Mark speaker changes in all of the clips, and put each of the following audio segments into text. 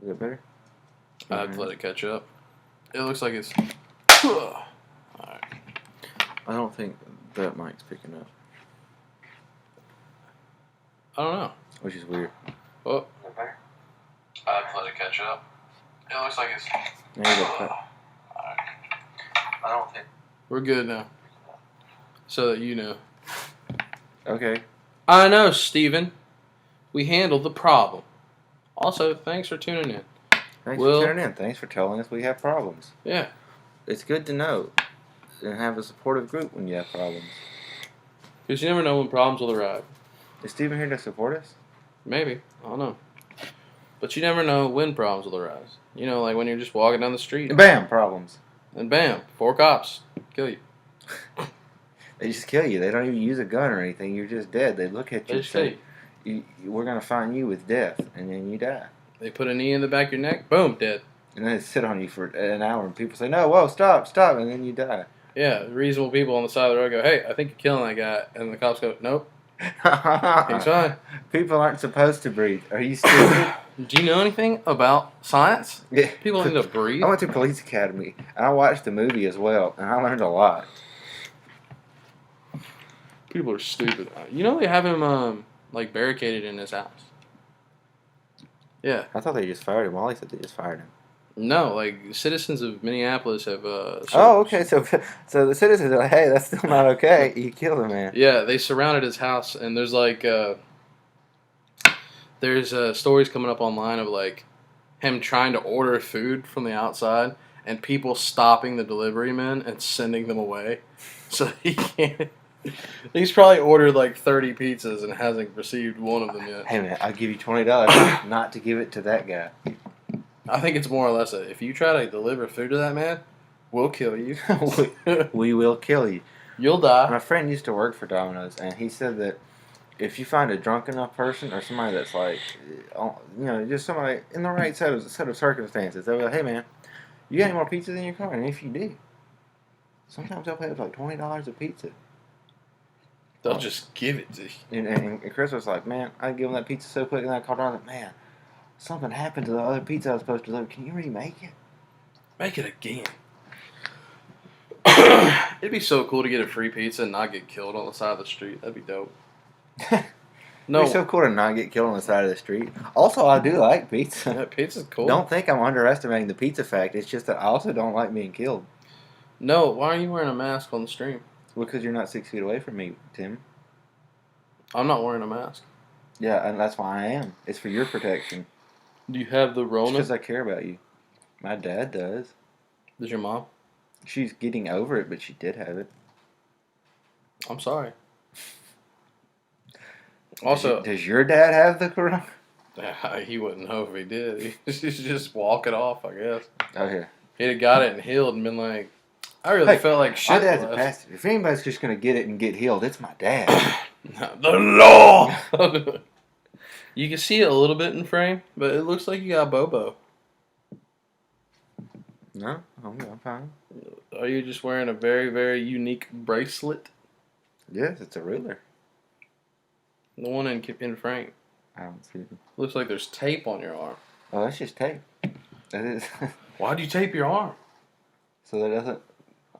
Speaker 1: Is it better?
Speaker 2: I have to let it catch up. It looks like it's. Alright.
Speaker 1: I don't think that mic's picking up.
Speaker 2: I don't know.
Speaker 1: Which is weird.
Speaker 2: Oh. I have to let it catch up. It looks like it's.
Speaker 1: There you go. Alright. I don't think.
Speaker 2: We're good now. So that you know.
Speaker 1: Okay.
Speaker 2: I know, Steven. We handled the problem. Also, thanks for tuning in.
Speaker 1: Thanks for tuning in. Thanks for telling us we have problems.
Speaker 2: Yeah.
Speaker 1: It's good to know and have a supportive group when you have problems.
Speaker 2: Because you never know when problems will arrive.
Speaker 1: Is Steven here to support us?
Speaker 2: Maybe. I don't know. But you never know when problems will arise. You know, like when you're just walking down the street.
Speaker 1: And bam! Problems.
Speaker 2: And bam! 4 cops. Kill you.
Speaker 1: They just kill you. They don't even use a gun or anything. You're just dead. They look at you
Speaker 2: They
Speaker 1: and say, we're going to find you with death. And then you die.
Speaker 2: They put a knee in the back of your neck. Boom. Dead.
Speaker 1: And then they sit on you for an hour. And people say, no, whoa, stop. And then you die.
Speaker 2: Yeah. Reasonable people on the side of the road go, hey, I think you're killing that guy. And the cops go, nope. He's fine.
Speaker 1: People aren't supposed to breathe. Are you stupid?
Speaker 2: Do you know anything about science?
Speaker 1: Yeah.
Speaker 2: People need to breathe.
Speaker 1: I went to police academy. And I watched the movie as well. And I learned a lot.
Speaker 2: People are stupid. You know they have him like barricaded in his house. Yeah.
Speaker 1: I thought they just fired him. Wally said they just fired him.
Speaker 2: No, like citizens of Minneapolis have.
Speaker 1: Oh, okay. So the citizens are like, hey, that's still not okay. You killed a man.
Speaker 2: Yeah, they surrounded his house, and there's like stories coming up online of like him trying to order food from the outside, and people stopping the delivery men and sending them away, so he can't. He's probably ordered like 30 pizzas and hasn't received one of them yet.
Speaker 1: Hey man, I'll give you $20 not to give it to that guy.
Speaker 2: I think it's more or less if you try to deliver food to that man, we'll kill you.
Speaker 1: We will kill you.
Speaker 2: You'll die.
Speaker 1: My friend used to work for Domino's, and he said that if you find a drunk enough person or somebody that's like, just somebody in the right set of circumstances, they'll be like, hey man, you got any more pizzas in your car? And if you do, sometimes they'll pay us like $20 a pizza.
Speaker 2: They'll just give it to you.
Speaker 1: And Chris was like, man, I'd give him that pizza so quick, and I called around like, man, something happened to the other pizza I was supposed to deliver. Can you remake it?
Speaker 2: Make it again. It'd be so cool to get a free pizza and not get killed on the side of the street. That'd be dope.
Speaker 1: No. It'd be so cool to not get killed on the side of the street. Also, I do like pizza.
Speaker 2: Yeah, pizza's cool.
Speaker 1: Don't think I'm underestimating the pizza fact. It's just that I also don't like being killed.
Speaker 2: No, why are you wearing a mask on the stream?
Speaker 1: Because you're not 6 feet away from me, Tim.
Speaker 2: I'm not wearing a mask.
Speaker 1: Yeah, and that's why I am. It's for your protection.
Speaker 2: Do you have the Rona?
Speaker 1: Because I care about you. My dad does.
Speaker 2: Does your mom?
Speaker 1: She's getting over it, but she did have it.
Speaker 2: I'm sorry. Also,
Speaker 1: does your dad have the corona?
Speaker 2: He wouldn't know if he did. He's just walk it off, I guess.
Speaker 1: Okay.
Speaker 2: He'd have got it and healed and been like, I really felt like shit.
Speaker 1: My dad's a pastor. If anybody's just going to get it and get healed, it's my dad.
Speaker 2: The law! You can see it a little bit in frame, but it looks like you got Bobo.
Speaker 1: No, I'm fine.
Speaker 2: Are you just wearing a very, very unique bracelet?
Speaker 1: Yes, it's a ruler.
Speaker 2: The one in frame.
Speaker 1: I don't see it.
Speaker 2: Looks like there's tape on your arm.
Speaker 1: Oh, that's just tape. That is.
Speaker 2: Why'd you tape your arm?
Speaker 1: So that it doesn't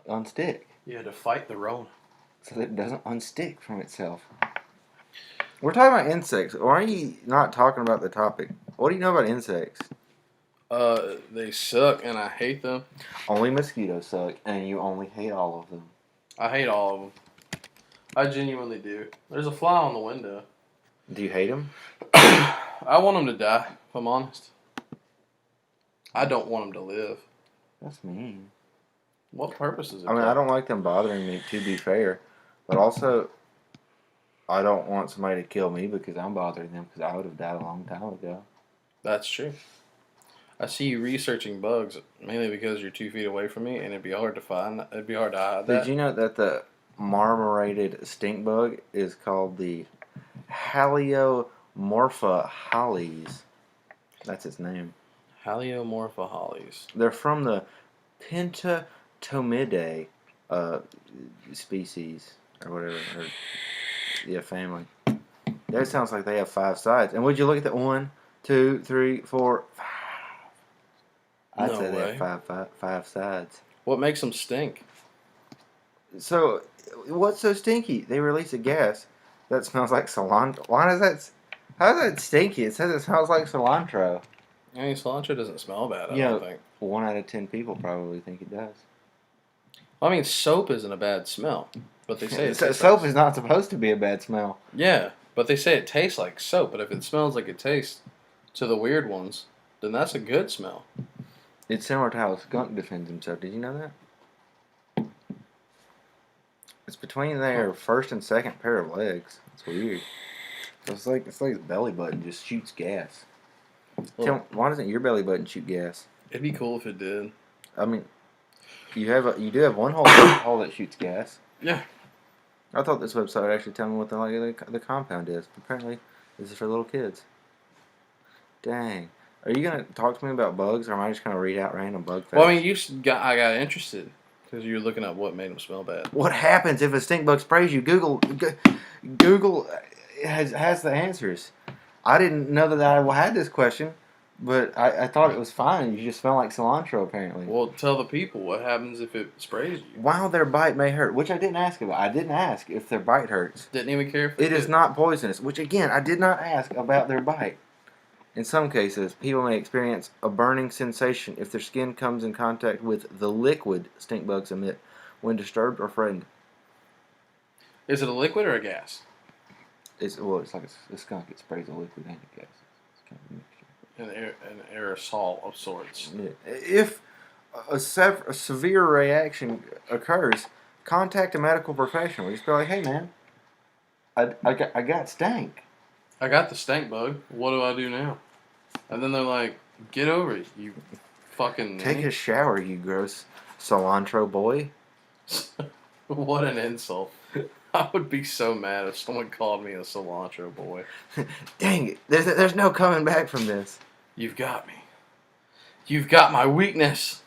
Speaker 1: unstick.
Speaker 2: You had to fight the Rona.
Speaker 1: So that it doesn't unstick from itself. We're talking about insects. Why are you not talking about the topic? What do you know about insects?
Speaker 2: They suck and I hate them.
Speaker 1: Only mosquitoes suck, and you only hate all of them.
Speaker 2: I hate all of them. I genuinely do. There's a fly on the window.
Speaker 1: Do you hate them?
Speaker 2: I want them to die, if I'm honest. I don't want them to live.
Speaker 1: That's mean.
Speaker 2: What purpose is it?
Speaker 1: I mean, I don't like them bothering me, to be fair. But also, I don't want somebody to kill me because I'm bothering them because I would have died a long time ago.
Speaker 2: That's true. I see you researching bugs, mainly because you're 2 feet away from me, and it'd be hard to find. It'd be hard to hide that.
Speaker 1: Did you know that the marmorated stink bug is called the Haliomorpha hollies? That's its name.
Speaker 2: Haliomorpha hollies.
Speaker 1: They're from the Pentatomidae uh, species or whatever, or yeah, family. That sounds like they have 5 sides. And would you look at that? 1, 2, 3, 4, 5. I'd
Speaker 2: No
Speaker 1: say they have
Speaker 2: way.
Speaker 1: five sides.
Speaker 2: What makes them stink?
Speaker 1: So, what's so stinky? They release a gas that smells like cilantro. Why does that? How is that stinky? It says it smells like cilantro.
Speaker 2: I mean, cilantro doesn't smell bad, I
Speaker 1: You
Speaker 2: don't
Speaker 1: know,
Speaker 2: think.
Speaker 1: 1 out of 10 people probably think it does.
Speaker 2: Well, I mean, soap isn't a bad smell, but they say it tastes
Speaker 1: Soap
Speaker 2: like...
Speaker 1: is not supposed to be a bad smell.
Speaker 2: Yeah, but they say it tastes like soap, but if it smells like it tastes to the weird ones, then that's a good smell.
Speaker 1: It's similar to how a skunk defends himself. Did you know that? It's between their first and second pair of legs. It's weird. So it's like his belly button just shoots gas. Tell me, why doesn't your belly button shoot gas?
Speaker 2: It'd be cool if it did.
Speaker 1: I mean, you do have one hole that shoots gas.
Speaker 2: Yeah.
Speaker 1: I thought this website would actually tell me what the compound is. But apparently, this is for little kids. Dang. Are you gonna talk to me about bugs, or am I just gonna read out random bug facts?
Speaker 2: Well, I mean, I got interested because you were looking up what made them smell bad.
Speaker 1: What happens if a stink bug sprays you? Google has the answers. I didn't know that I had this question, but I thought it was fine. You just smell like cilantro, apparently.
Speaker 2: Well, tell the people what happens if it sprays you.
Speaker 1: While their bite may hurt, which I didn't ask about. I didn't ask if their bite hurts.
Speaker 2: Didn't even care if
Speaker 1: It is not poisonous, which again, I did not ask about their bite. In some cases, people may experience a burning sensation if their skin comes in contact with the liquid stink bugs emit when disturbed or frightened.
Speaker 2: Is it a liquid or a gas?
Speaker 1: It's like a skunk. It sprays a liquid and a gas. It's kind of a mixture.
Speaker 2: An aerosol of sorts.
Speaker 1: Yeah. If a severe reaction occurs, contact a medical professional. Just be like, hey man, I got stank.
Speaker 2: I got the stank bug. What do I do now? And then they're like, get over it, you fucking...
Speaker 1: Take a shower, you gross cilantro boy.
Speaker 2: What an insult. I would be so mad if someone called me a cilantro boy.
Speaker 1: Dang it. There's no coming back from this.
Speaker 2: You've got me. You've got my weakness.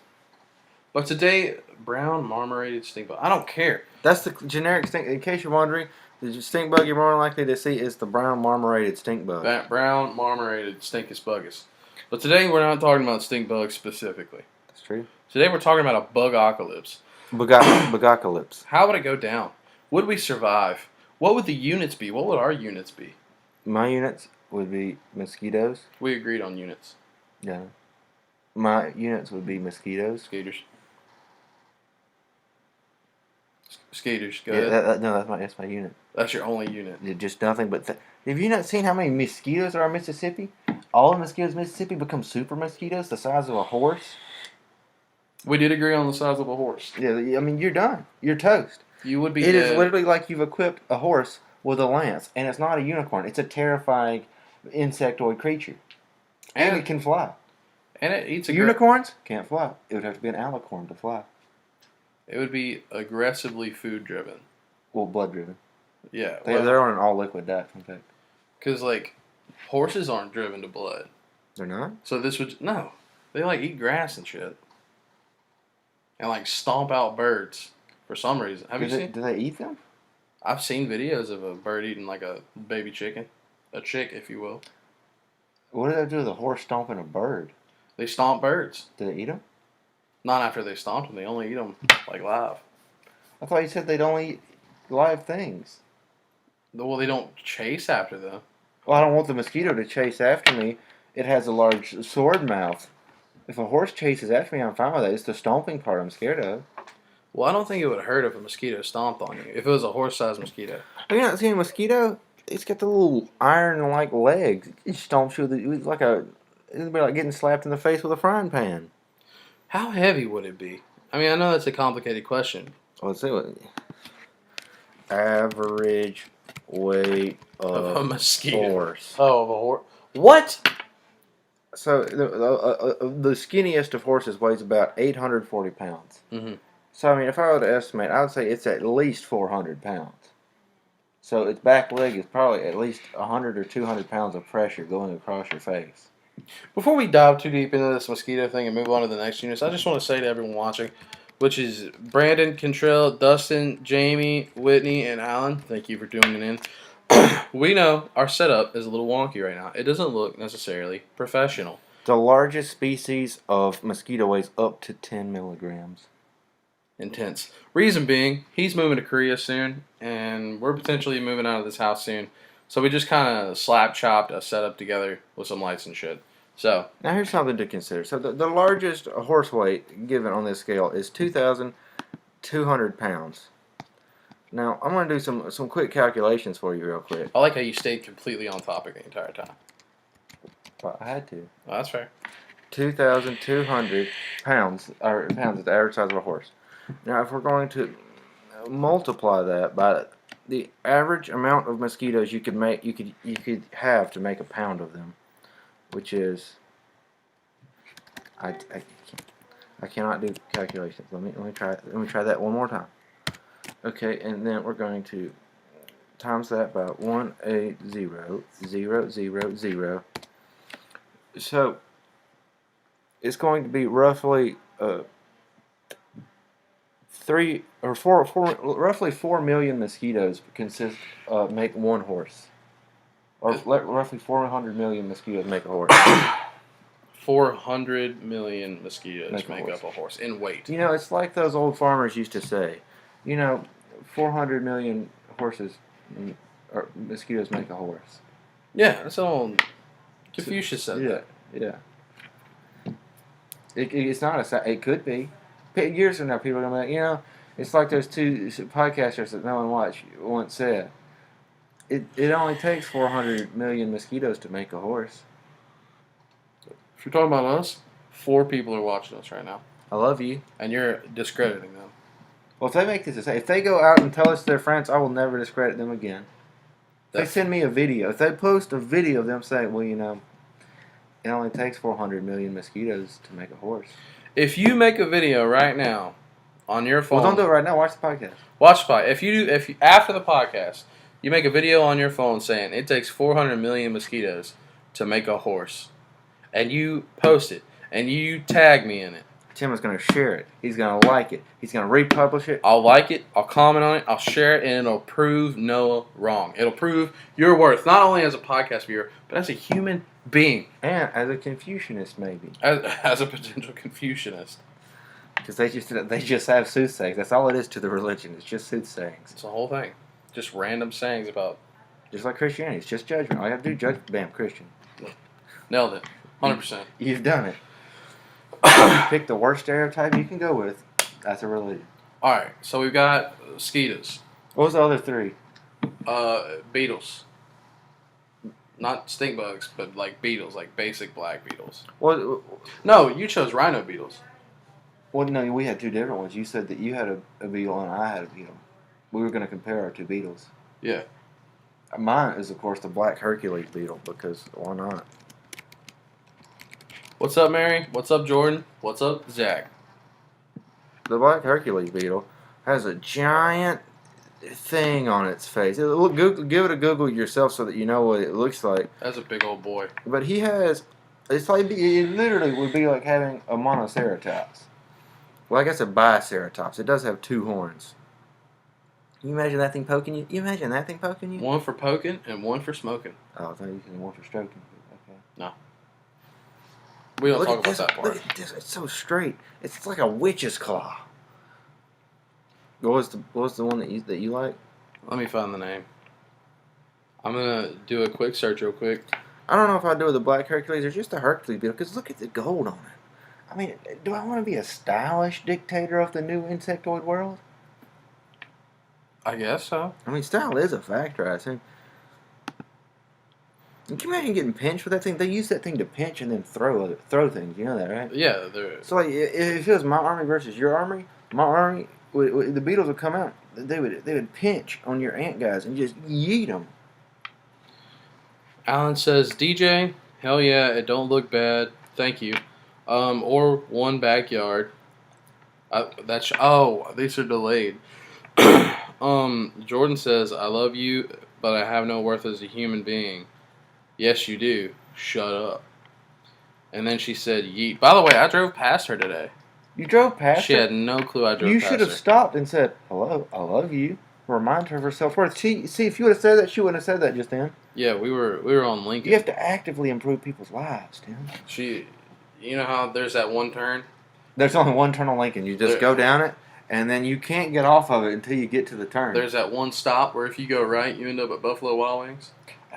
Speaker 2: But today, brown marmorated stink bug. I don't care.
Speaker 1: That's the generic stink. In case you're wondering, the stink bug you're more likely to see is the brown marmorated stink bug.
Speaker 2: That brown marmorated stinkus buggus. But today, we're not talking about stink bugs specifically.
Speaker 1: That's true.
Speaker 2: Today, we're talking about a bugocalypse.
Speaker 1: Bugocalypse.
Speaker 2: How would it go down? Would we survive? What would the units be? What would our units be?
Speaker 1: My units would be mosquitoes.
Speaker 2: We agreed on units.
Speaker 1: Yeah. My units would be mosquitoes.
Speaker 2: Skaters. Skaters, go
Speaker 1: Yeah,
Speaker 2: ahead.
Speaker 1: no, that's my unit.
Speaker 2: That's your only unit.
Speaker 1: Just nothing but... have you not seen how many mosquitoes are in Mississippi? All the mosquitoes in Mississippi become super mosquitoes the size of a horse.
Speaker 2: We did agree on the size of a horse.
Speaker 1: Yeah, I mean, you're done. You're toast.
Speaker 2: You would be
Speaker 1: It
Speaker 2: dead.
Speaker 1: is literally like you've equipped a horse with a lance, and it's not a unicorn. It's a terrifying insectoid creature. And it can fly.
Speaker 2: And it eats
Speaker 1: Unicorns can't fly. It would have to be an alicorn to fly.
Speaker 2: It would be aggressively food driven.
Speaker 1: Well, blood driven.
Speaker 2: Yeah.
Speaker 1: They're on an all liquid diet, in fact.
Speaker 2: Because, like, horses aren't driven to blood.
Speaker 1: They're not?
Speaker 2: So this would... No. They, like, eat grass and shit. And, like, stomp out birds for some reason. Have you seen...
Speaker 1: Do they eat them?
Speaker 2: I've seen videos of a bird eating, like, a baby chicken. A chick, if you will.
Speaker 1: What do they do with a horse stomping a bird?
Speaker 2: They stomp birds.
Speaker 1: Do they eat them?
Speaker 2: Not after they stomp them. They only eat them, like, live.
Speaker 1: I thought you said they'd only eat live things.
Speaker 2: Well, they don't chase after them.
Speaker 1: Well, I don't want the mosquito to chase after me. It has a large sword mouth. If a horse chases after me, I'm fine with that. It's the stomping part I'm scared of.
Speaker 2: Well, I don't think it would hurt if a mosquito stomped on you. If it was a horse-sized mosquito.
Speaker 1: Have you not seen a mosquito? It's got the little iron-like legs. It stomps you with it's like it'd be like getting slapped in the face with a frying pan.
Speaker 2: How heavy would it be? I mean, I know that's a complicated question.
Speaker 1: Let's see what average weight
Speaker 2: Of a mosquito.
Speaker 1: horse.
Speaker 2: Oh, of a horse. What?
Speaker 1: So the skinniest of horses weighs about 840 pounds.
Speaker 2: Mm-hmm.
Speaker 1: So I mean, if I were to estimate, I would say it's at least 400 pounds. So its back leg is probably at least 100 or 200 pounds of pressure going across your face.
Speaker 2: Before we dive too deep into this mosquito thing and move on to the next units, I just want to say to everyone watching, which is Brandon, Contrell, Dustin, Jamie, Whitney, and Alan. Thank you for tuning in. We know our setup is a little wonky right now. It doesn't look necessarily professional.
Speaker 1: The largest species of mosquito weighs up to 10 milligrams.
Speaker 2: Intense. Reason being, he's moving to Korea soon, and we're potentially moving out of this house soon. So we just kind of slap-chopped a setup together with some lights and shit. So
Speaker 1: Now here's something to consider. So the largest horse weight given on this scale is 2,200 pounds. Now I'm going to do some quick calculations for you real quick.
Speaker 2: I like how you stayed completely on topic the entire time.
Speaker 1: Well, I had to.
Speaker 2: Well, that's fair.
Speaker 1: 2,200 pounds, or pounds is the average size of a horse. Now if we're going to multiply that by the average amount of mosquitoes you could have to make a pound of them, which is I cannot do calculations. Let me try that one more time. Okay, and then we're going to times that by 180,000. So it's going to be roughly roughly 4 million mosquitoes make one horse, or roughly 400 million mosquitoes make a horse.
Speaker 2: 400 million mosquitoes make up a horse in weight.
Speaker 1: You know, it's like those old farmers used to say. 400 million horses or mosquitoes make a horse.
Speaker 2: Yeah, that's all. Confucius said that.
Speaker 1: Yeah. It's not it could be. Years from now, people are going to be like, it's like those two podcasters that no one watched once said. It only takes 400 million mosquitoes to make a horse.
Speaker 2: If you're talking about us, 4 people are watching us right now.
Speaker 1: I love you.
Speaker 2: And you're discrediting them.
Speaker 1: Well, if they make this, if they go out and tell us they're friends, I will never discredit them again. If they send me a video, if they post a video of them saying, well, it only takes 400 million mosquitoes to make a horse.
Speaker 2: If you make a video right now on your phone,
Speaker 1: well, don't do it right now. Watch the podcast.
Speaker 2: Watch the podcast. If after the podcast you make a video on your phone saying it takes 400 million mosquitoes to make a horse, and you post it and you tag me in it,
Speaker 1: Tim is going to share it. He's going to like it. He's going to republish it.
Speaker 2: I'll like it. I'll comment on it. I'll share it, and it'll prove Noah wrong. It'll prove your worth, not only as a podcast viewer, but as a human being.
Speaker 1: And as a Confucianist, maybe.
Speaker 2: As a potential Confucianist.
Speaker 1: Because they just have soothsayings. That's all it is to the religion. It's just soothsayings.
Speaker 2: It's the whole thing. Just random sayings about...
Speaker 1: Just like Christianity. It's just judgment. All you have to do is judge. Bam, Christian.
Speaker 2: Nailed it. 100%.
Speaker 1: You've done it. Pick the worst stereotype you can go with. That's a religion.
Speaker 2: Alright, so we've got mosquitoes.
Speaker 1: What was the other 3?
Speaker 2: Beetles. Not stink bugs, but like beetles, like basic black beetles.
Speaker 1: Well,
Speaker 2: no, you chose rhino beetles.
Speaker 1: Well, no, we had 2 different ones. You said that you had a beetle and I had a beetle. We were going to compare our 2 beetles.
Speaker 2: Yeah.
Speaker 1: Mine is, of course, the black Hercules beetle, because why not?
Speaker 2: What's up, Mary? What's up, Jordan? What's up, Zach?
Speaker 1: The black Hercules beetle has a giant thing on its face. Give it a Google yourself so that you know what it looks like.
Speaker 2: That's a big old boy.
Speaker 1: But he has... it literally would be like having a monoceratops. Well, I guess a biceratops. It does have 2 horns. Can you imagine that thing poking you? You imagine that thing poking you?
Speaker 2: One for poking and one for smoking.
Speaker 1: Oh, I thought you said one for stroking. Okay.
Speaker 2: No. We don't talk about that part.
Speaker 1: Look at this. It's so straight. It's like a witch's claw. What was the one that you like?
Speaker 2: Let me find the name. I'm gonna do a quick search real quick.
Speaker 1: I don't know if I'd do with the black Hercules or just the Hercules beetle, because look at the gold on it. I mean, do I want to be a stylish dictator of the new insectoid world?
Speaker 2: I guess so.
Speaker 1: I mean, style is a factor, I think. Can you imagine getting pinched with that thing? They use that thing to pinch and then throw things. You know that, right?
Speaker 2: Yeah.
Speaker 1: So, like, if it was my army versus your army, the beetles would come out. They would pinch on your ant guys and just yeet them.
Speaker 2: Alan says, DJ, hell yeah, it don't look bad. Thank you. Or one backyard. These are delayed. Jordan says, I love you, but I have no worth as a human being. Yes, you do. Shut up. And then she said, yeet. By the way, I drove past her today.
Speaker 1: You drove past
Speaker 2: She
Speaker 1: her.
Speaker 2: had no clue I drove
Speaker 1: You
Speaker 2: past
Speaker 1: should have
Speaker 2: her.
Speaker 1: stopped and said, "Hello, I love you." Remind her of her self-worth. See, if you would have said that, she wouldn't have said that just then.
Speaker 2: Yeah, we were on Lincoln.
Speaker 1: You have to actively improve people's lives, Tim.
Speaker 2: You know how there's that one turn?
Speaker 1: There's only one turn on Lincoln. You just go down it, and then you can't get off of it until you get to the turn.
Speaker 2: There's that one stop where if you go right, you end up at Buffalo Wild Wings.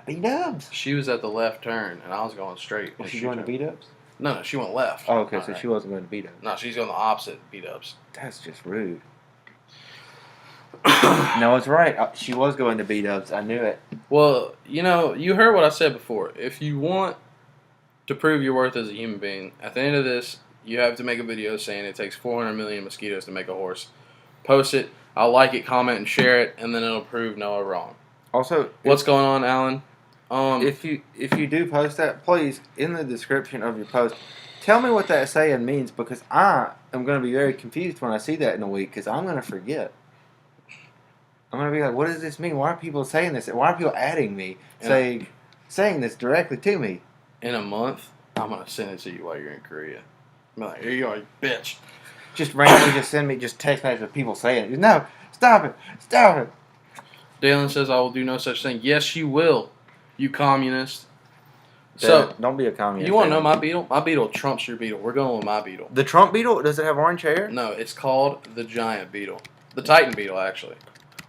Speaker 1: B-Dubs.
Speaker 2: She was at the left turn, and I was going straight.
Speaker 1: Was she going to B-Dubs?
Speaker 2: No, she went left.
Speaker 1: Oh, okay, so she wasn't going to B-Dubs.
Speaker 2: No, she's going the opposite B-Dubs.
Speaker 1: That's just rude. No, it's right. She was going to B-Dubs. I knew it.
Speaker 2: Well, you heard what I said before. If you want to prove your worth as a human being, at the end of this, you have to make a video saying it takes 400 million mosquitoes to make a horse. Post it. I'll like it, comment, and share it, and then it'll prove Noah wrong.
Speaker 1: Also,
Speaker 2: what's going on, Alan?
Speaker 1: If you do post that, please, in the description of your post, tell me what that saying means, because I am going to be very confused when I see that in a week, because I'm going to forget. I'm going to be like, what does this mean? Why are people saying this? Why are people adding me, saying this directly to me?
Speaker 2: In a month, I'm going to send it to you while you're in Korea. I'm like, here you are, you bitch.
Speaker 1: Just randomly send me text messages of people saying it. No, stop it. Stop it.
Speaker 2: Dalen says, I will do no such thing. Yes, you will, you communist.
Speaker 1: Dad,
Speaker 2: so,
Speaker 1: don't be a communist.
Speaker 2: You want to know my beetle? My beetle trumps your beetle. We're going with my beetle.
Speaker 1: The Trump beetle? Does it have orange hair?
Speaker 2: No, it's called the giant beetle. The Titan beetle, actually.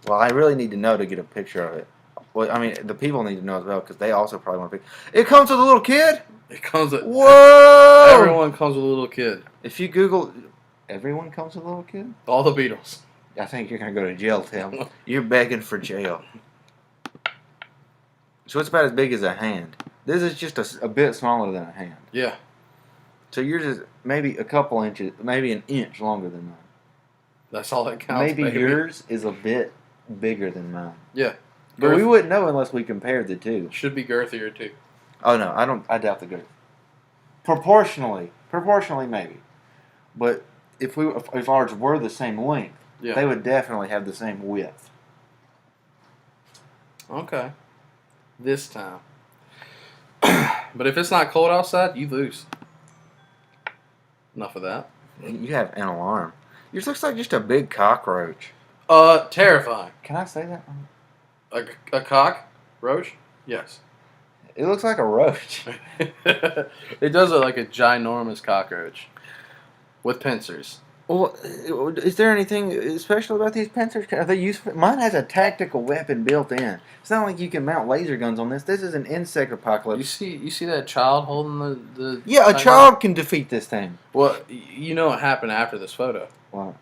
Speaker 1: Well, I really need to know to get a picture of it. Well, I mean, the people need to know as well, because they also probably want to pick. It comes with a little kid?
Speaker 2: It comes with...
Speaker 1: Whoa!
Speaker 2: Everyone comes with a little kid.
Speaker 1: If you Google... Everyone comes with a little kid?
Speaker 2: All the beetles.
Speaker 1: I think you're going to go to jail, Tim. You're begging for jail. So it's about as big as a hand. This is just a bit smaller than a hand.
Speaker 2: Yeah.
Speaker 1: So yours is maybe a couple inches, maybe an inch longer than mine.
Speaker 2: That's all that counts,
Speaker 1: Maybe
Speaker 2: baby.
Speaker 1: yours is a bit bigger than mine.
Speaker 2: Yeah.
Speaker 1: But we wouldn't know unless we compared the two.
Speaker 2: Should be girthier, too.
Speaker 1: Oh, no. I doubt the girth. Proportionally maybe. But if ours were the same length, they would definitely have the same width.
Speaker 2: Okay. This time. But if it's not cold outside, you lose. Enough of that.
Speaker 1: You have an alarm. Yours looks like just a big cockroach.
Speaker 2: Terrifying.
Speaker 1: Can I say that?
Speaker 2: A cock? Roach? Yes.
Speaker 1: It looks like a roach.
Speaker 2: It does look like a ginormous cockroach. With pincers.
Speaker 1: Well, is there anything special about these pincers? Are they useful? Mine has a tactical weapon built in. It's not like you can mount laser guns on this. This is an insect apocalypse.
Speaker 2: You see that child holding the
Speaker 1: Yeah, a child can defeat this thing.
Speaker 2: Well, you know what happened after this photo.
Speaker 1: What?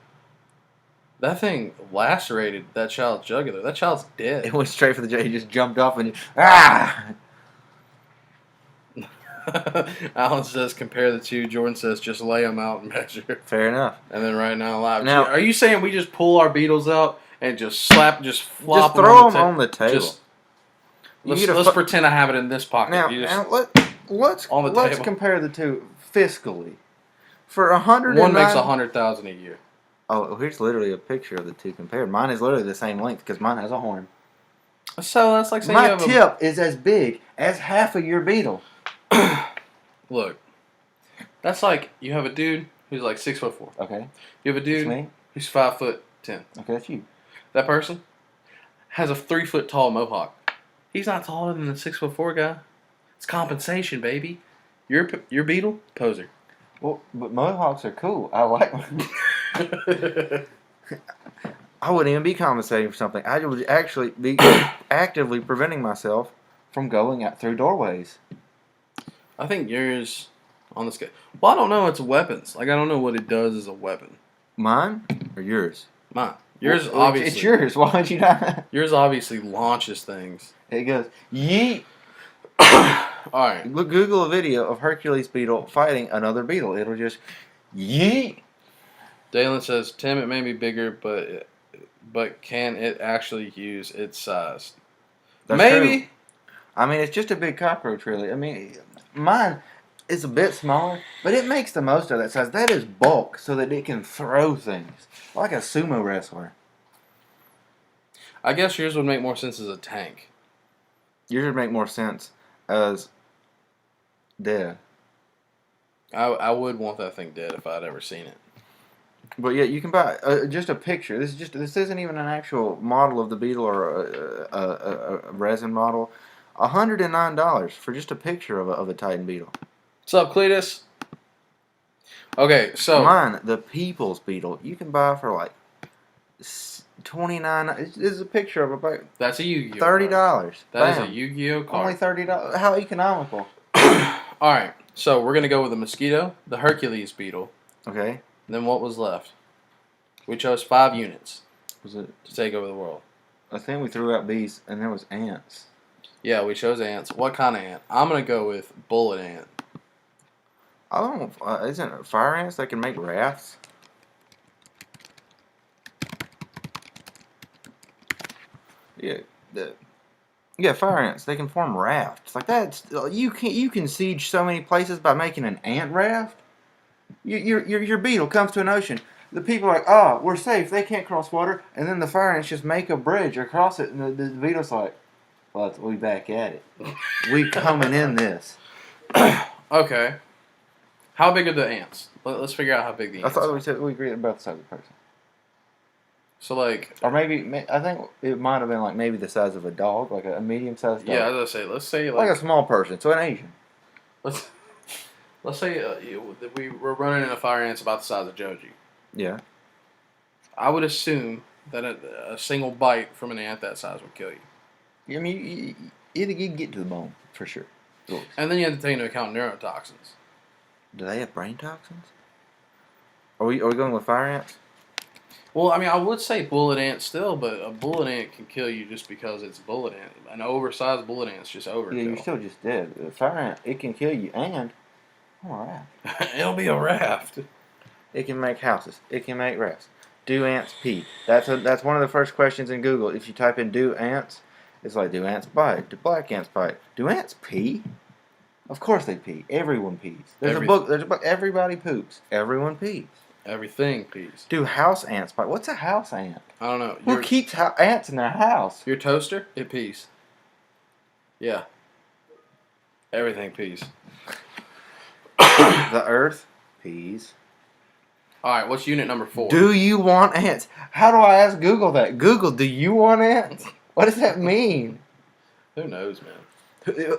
Speaker 2: That thing lacerated that child's jugular. That child's dead.
Speaker 1: It went straight for the jaw. He just jumped off and
Speaker 2: Alan says compare the two. Jordan says just lay them out and measure.
Speaker 1: Fair enough.
Speaker 2: And then right now live.
Speaker 1: Now,
Speaker 2: are you saying we just pull our beetles out and just flop
Speaker 1: just
Speaker 2: them
Speaker 1: throw them on the table?
Speaker 2: Let's pretend I have it in this pocket.
Speaker 1: Let's compare the two fiscally. For 100,
Speaker 2: one makes 100,000 a year.
Speaker 1: Oh, here's literally a picture of the two compared. Mine is literally the same length because mine has a horn.
Speaker 2: So that's like saying
Speaker 1: my tip is as big as half of your beetle.
Speaker 2: Look, that's like you have a dude who's like 6'4".
Speaker 1: Okay.
Speaker 2: You have a dude who's 5'10".
Speaker 1: Okay, that's you.
Speaker 2: That person has a 3 foot tall mohawk. He's not taller than the 6'4" guy. It's compensation, baby. Your beetle poser.
Speaker 1: Well, but mohawks are cool. I like them. I wouldn't even be compensating for something. I would actually be actively preventing myself from going out through doorways.
Speaker 2: I think yours on the scale. Well, I don't know. It's weapons. Like I don't know what it does as a weapon.
Speaker 1: Mine or yours?
Speaker 2: Mine. Yours obviously.
Speaker 1: It's yours. Why would you not?
Speaker 2: Yours obviously launches things.
Speaker 1: It goes yeet.
Speaker 2: All right.
Speaker 1: Look, Google a video of Hercules beetle fighting another beetle. It'll just yeet.
Speaker 2: Dalen says, "Tim, it may be bigger, but can it actually use its size?"
Speaker 1: That's
Speaker 2: maybe.
Speaker 1: True. I mean, it's just a big cockroach, really. I mean, mine is a bit smaller, but it makes the most of that size. That is bulk, so that it can throw things like a sumo wrestler.
Speaker 2: I guess yours would make more sense as a tank.
Speaker 1: Yours would make more sense as dead.
Speaker 2: I would want that thing dead if I'd ever seen it.
Speaker 1: But yeah, you can buy just a picture. This isn't even an actual model of the beetle or a resin model. $109 for just a picture of a Titan beetle.
Speaker 2: What's up, Cletus? Okay, so
Speaker 1: Mine, the People's beetle, you can buy for like 29. This is a picture of about
Speaker 2: that's a Yu-Gi-Oh!
Speaker 1: $30.
Speaker 2: That is
Speaker 1: Bam.
Speaker 2: a Yu-Gi-Oh! Card.
Speaker 1: Only $30. How economical?
Speaker 2: All right, so we're gonna go with the mosquito, the Hercules beetle.
Speaker 1: Okay.
Speaker 2: Then what was left? We chose 5 units
Speaker 1: Was it?
Speaker 2: to take over the world.
Speaker 1: I think we threw out bees, and there was ants.
Speaker 2: Yeah, we chose ants. What kind of ant? I'm gonna go with bullet ant.
Speaker 1: I don't. Isn't it fire ants that can make rafts? Yeah. Yeah, fire ants. They can form rafts. Like that's you can siege so many places by making an ant raft. Your beetle comes to an ocean. The people are like, oh, we're safe. They can't cross water. And then the fire ants just make a bridge across it, and the beetle's like, well, we back at it. We coming in this.
Speaker 2: Okay. How big are the ants? Let's figure out how big the
Speaker 1: I
Speaker 2: ants
Speaker 1: thought
Speaker 2: are.
Speaker 1: we said we agreed about the size of the person.
Speaker 2: So, like...
Speaker 1: Or maybe, I think it might have been like maybe the size of a dog, like a medium-sized dog.
Speaker 2: Yeah, I was gonna say, let's say
Speaker 1: like a small person, so an Asian.
Speaker 2: Let's say we were running in a fire ants about the size of Joji.
Speaker 1: Yeah.
Speaker 2: I would assume that a single bite from an ant that size would kill you.
Speaker 1: I mean, you get to the bone, for sure.
Speaker 2: And then you have to take into account neurotoxins.
Speaker 1: Do they have brain toxins? Are we going with fire ants?
Speaker 2: Well, I mean, I would say bullet ant still, but a bullet ant can kill you just because it's a bullet ant. An oversized bullet ant's just overkill.
Speaker 1: Yeah, you're still just dead. A fire ant, it can kill you, and
Speaker 2: It'll be a raft.
Speaker 1: it can make houses. It can make rafts. Do ants pee? That's one of the first questions in Google. If you type in "do ants," it's like, do ants bite? Do black ants bite? Do ants pee? Of course they pee. Everyone pees. There's a book. Everybody poops. Everyone pees.
Speaker 2: Everything pees.
Speaker 1: Do house ants bite? What's a house ant?
Speaker 2: I don't know.
Speaker 1: Who keeps ants in their house?
Speaker 2: Your toaster? It pees. Yeah. Everything pees.
Speaker 1: The earth pees.
Speaker 2: Alright, what's unit number 4?
Speaker 1: Do you want ants? How do I ask Google that? Google, do you want ants? What does that mean?
Speaker 2: Who knows, man?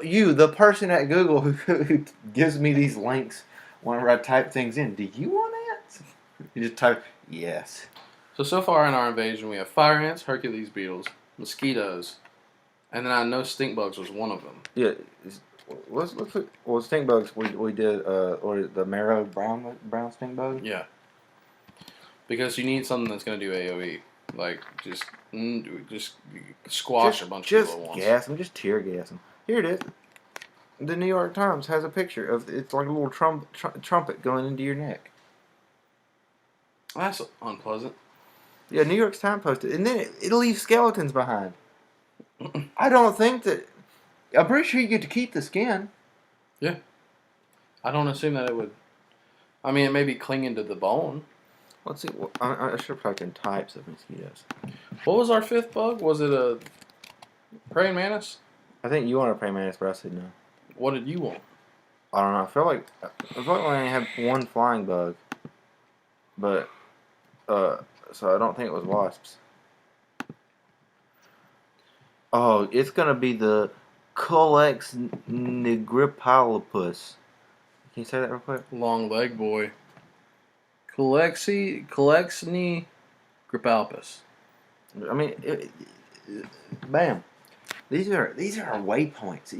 Speaker 1: You, the person at Google who gives me these links whenever I type things in, do you want ants? You just type, yes.
Speaker 2: So far in our invasion, we have fire ants, Hercules beetles, mosquitoes, and then I know stink bugs was one of them.
Speaker 1: Yeah. Let's look. Well, stink bugs, we did, or the marrow brown stink bug?
Speaker 2: Yeah. Because you need something that's going to do AoE. Like, just squash a bunch of people at once.
Speaker 1: Just gas them. Just tear gas them. Here it is. The New York Times has a picture of it's like a little trumpet going into your neck.
Speaker 2: That's unpleasant.
Speaker 1: Yeah, New York Times posted, and then it'll leave skeletons behind. I don't think that. I'm pretty sure you get to keep the skin.
Speaker 2: Yeah. I don't assume that it would. I mean, it may be clinging to the bone.
Speaker 1: Let's see. I should have typed in types of mosquitoes.
Speaker 2: What was our 5th bug? Was it a praying mantis?
Speaker 1: I think you wanted a praying mantis, but I said no.
Speaker 2: What did you want?
Speaker 1: I don't know. I feel like we only have one flying bug, but so I don't think it was wasps. Oh, it's gonna be the Culex nigripalopus. Can you say that real quick?
Speaker 2: Long leg boy. Colexni gripalpus.
Speaker 1: I mean, bam. These are our waypoints.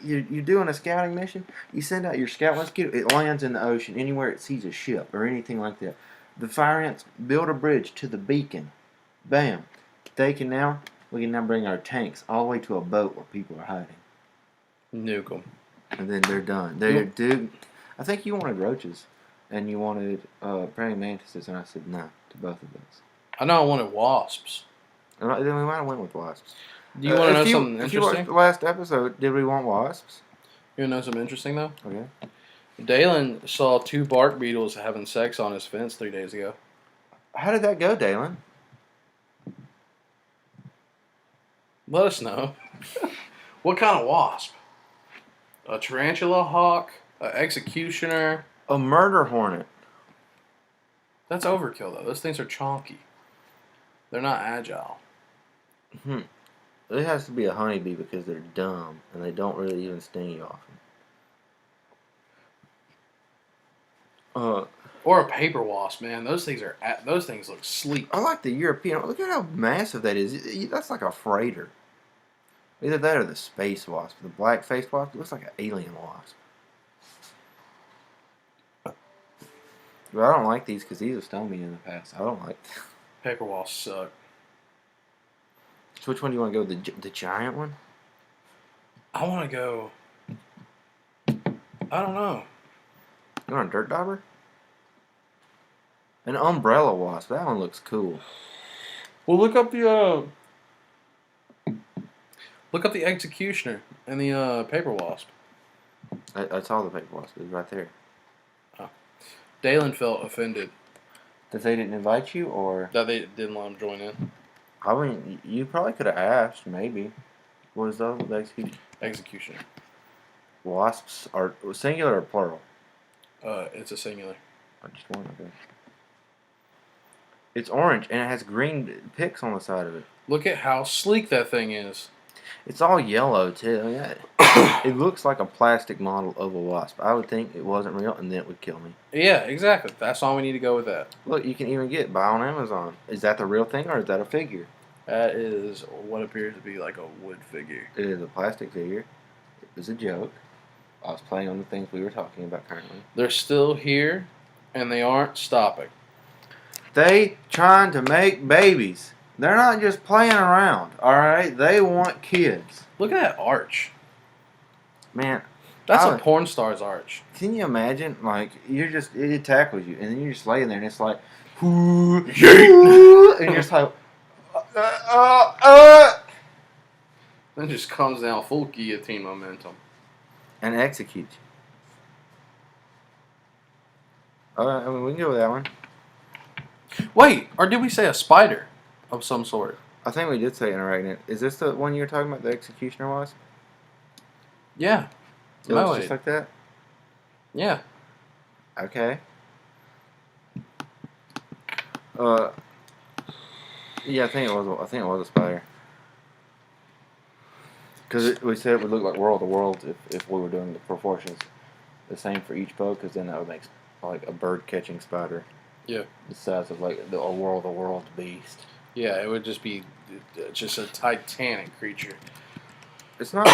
Speaker 1: You're doing a scouting mission. You send out your scout mosquito. It lands in the ocean anywhere it sees a ship or anything like that. The fire ants build a bridge to the beacon. Bam. We can now bring our tanks all the way to a boat where people are hiding.
Speaker 2: Nuke them.
Speaker 1: And then they're done. Dude, I think you wanted roaches. And you wanted praying mantises, and I said no to both of those.
Speaker 2: I know I wanted wasps.
Speaker 1: And then we might have went with wasps.
Speaker 2: Do you want to know something
Speaker 1: If you
Speaker 2: interesting?
Speaker 1: watched the last episode, did we want wasps?
Speaker 2: You want to know something interesting, though?
Speaker 1: Okay.
Speaker 2: Dalen saw 2 bark beetles having sex on his fence 3 days ago.
Speaker 1: How did that go, Dalen?
Speaker 2: Let us know. What kind of wasp? A tarantula hawk? An executioner?
Speaker 1: A murder hornet.
Speaker 2: That's overkill, though. Those things are chonky. They're not agile.
Speaker 1: It has to be a honeybee because they're dumb and they don't really even sting you often.
Speaker 2: Or a paper wasp, man. Those things look sleek.
Speaker 1: I like the European. Look at how massive that is. That's like a freighter. Either that or the space wasp. The black face wasp. It looks like an alien wasp. But I don't like these because these have stung me in the past. I don't like them.
Speaker 2: Paper wasps suck.
Speaker 1: So which one do you want to go? The giant one?
Speaker 2: I want to go. I don't know.
Speaker 1: You want a dirt dauber? An umbrella wasp. That one looks cool.
Speaker 2: Well, look up the executioner and the paper wasp.
Speaker 1: I saw the paper wasp. It was right there.
Speaker 2: Oh. Dalen felt offended
Speaker 1: That they didn't invite you, or
Speaker 2: that they didn't let him join in.
Speaker 1: I mean, you probably could have asked. Maybe. What is the execution?
Speaker 2: Executioner.
Speaker 1: Wasps are singular or plural?
Speaker 2: It's a singular.
Speaker 1: I just one. Okay. It's orange and it has green picks on the side of it.
Speaker 2: Look at how sleek that thing is.
Speaker 1: It's all yellow too. Yeah. It looks like a plastic model of a wasp. I would think it wasn't real, and then it would kill me.
Speaker 2: Yeah, exactly. That's all we need to go with that.
Speaker 1: Look, you can even buy on Amazon. Is that the real thing or is that a figure?
Speaker 2: That is what appears to be like a wood figure.
Speaker 1: It is a plastic figure. It was a joke. I was playing on the things we were talking about currently.
Speaker 2: They're still here, and they aren't stopping.
Speaker 1: They trying to make babies. They're not just playing around, alright? They want kids.
Speaker 2: Look at that arch.
Speaker 1: Man.
Speaker 2: That's a porn star's arch.
Speaker 1: Can you imagine, like, it tackles you, and then you're just laying there, and it's like, and you're just like,
Speaker 2: Then just comes down full guillotine momentum.
Speaker 1: and executes you. I mean, we can go with that one.
Speaker 2: Wait, or did we say a spider of some sort?
Speaker 1: I think we did say an arachnid. Is this the one you were talking about, the executioner wasp?
Speaker 2: Yeah.
Speaker 1: It looks just like that?
Speaker 2: Yeah.
Speaker 1: Okay. Yeah, I think it was a spider. Because we said it would look like World of Worlds if we were doing the proportions the same for each bow, because then that would make like a bird catching spider.
Speaker 2: Yeah.
Speaker 1: The size of like a World of Worlds beast.
Speaker 2: Yeah, it would just be just a titanic creature.
Speaker 1: It's not.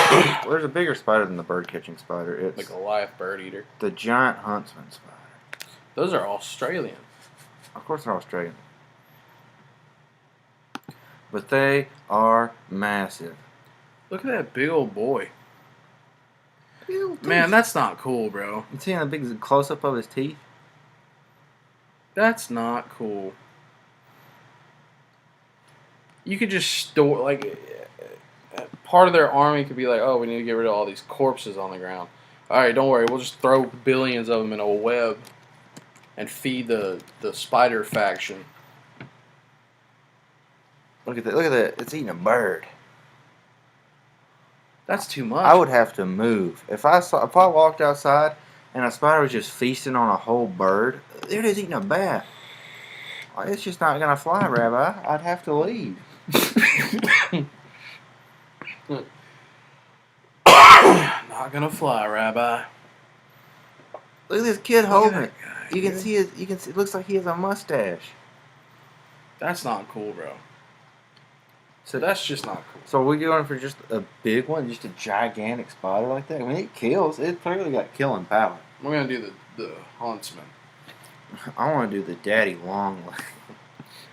Speaker 1: There's a bigger spider than the bird catching spider. It's
Speaker 2: like a live bird eater.
Speaker 1: The giant huntsman spider.
Speaker 2: Those are Australian.
Speaker 1: Of course they're Australian. But they are massive.
Speaker 2: Look at that big old boy. Man, that's not cool, bro.
Speaker 1: You seeing a big close up of his teeth?
Speaker 2: That's not cool. You could just store, like, part of their army could be like, oh, we need to get rid of all these corpses on the ground. Alright, don't worry, we'll just throw billions of them in a web and feed the spider faction.
Speaker 1: Look at that. It's eating a bird.
Speaker 2: That's too much.
Speaker 1: I would have to move. If I walked outside and a spider was just feasting on a whole bird, it is eating a bat. It's just not gonna fly, Rabbi. I'd have to leave.
Speaker 2: Not gonna fly, Rabbi.
Speaker 1: Look at this kid holding it. You can see it looks like he has a mustache.
Speaker 2: That's not cool, bro. So that's just not cool.
Speaker 1: So we're going for just a big one, just a gigantic spider like that? I mean, it kills. It clearly got killing power.
Speaker 2: We're gonna do the huntsman.
Speaker 1: I want to do the daddy long leg.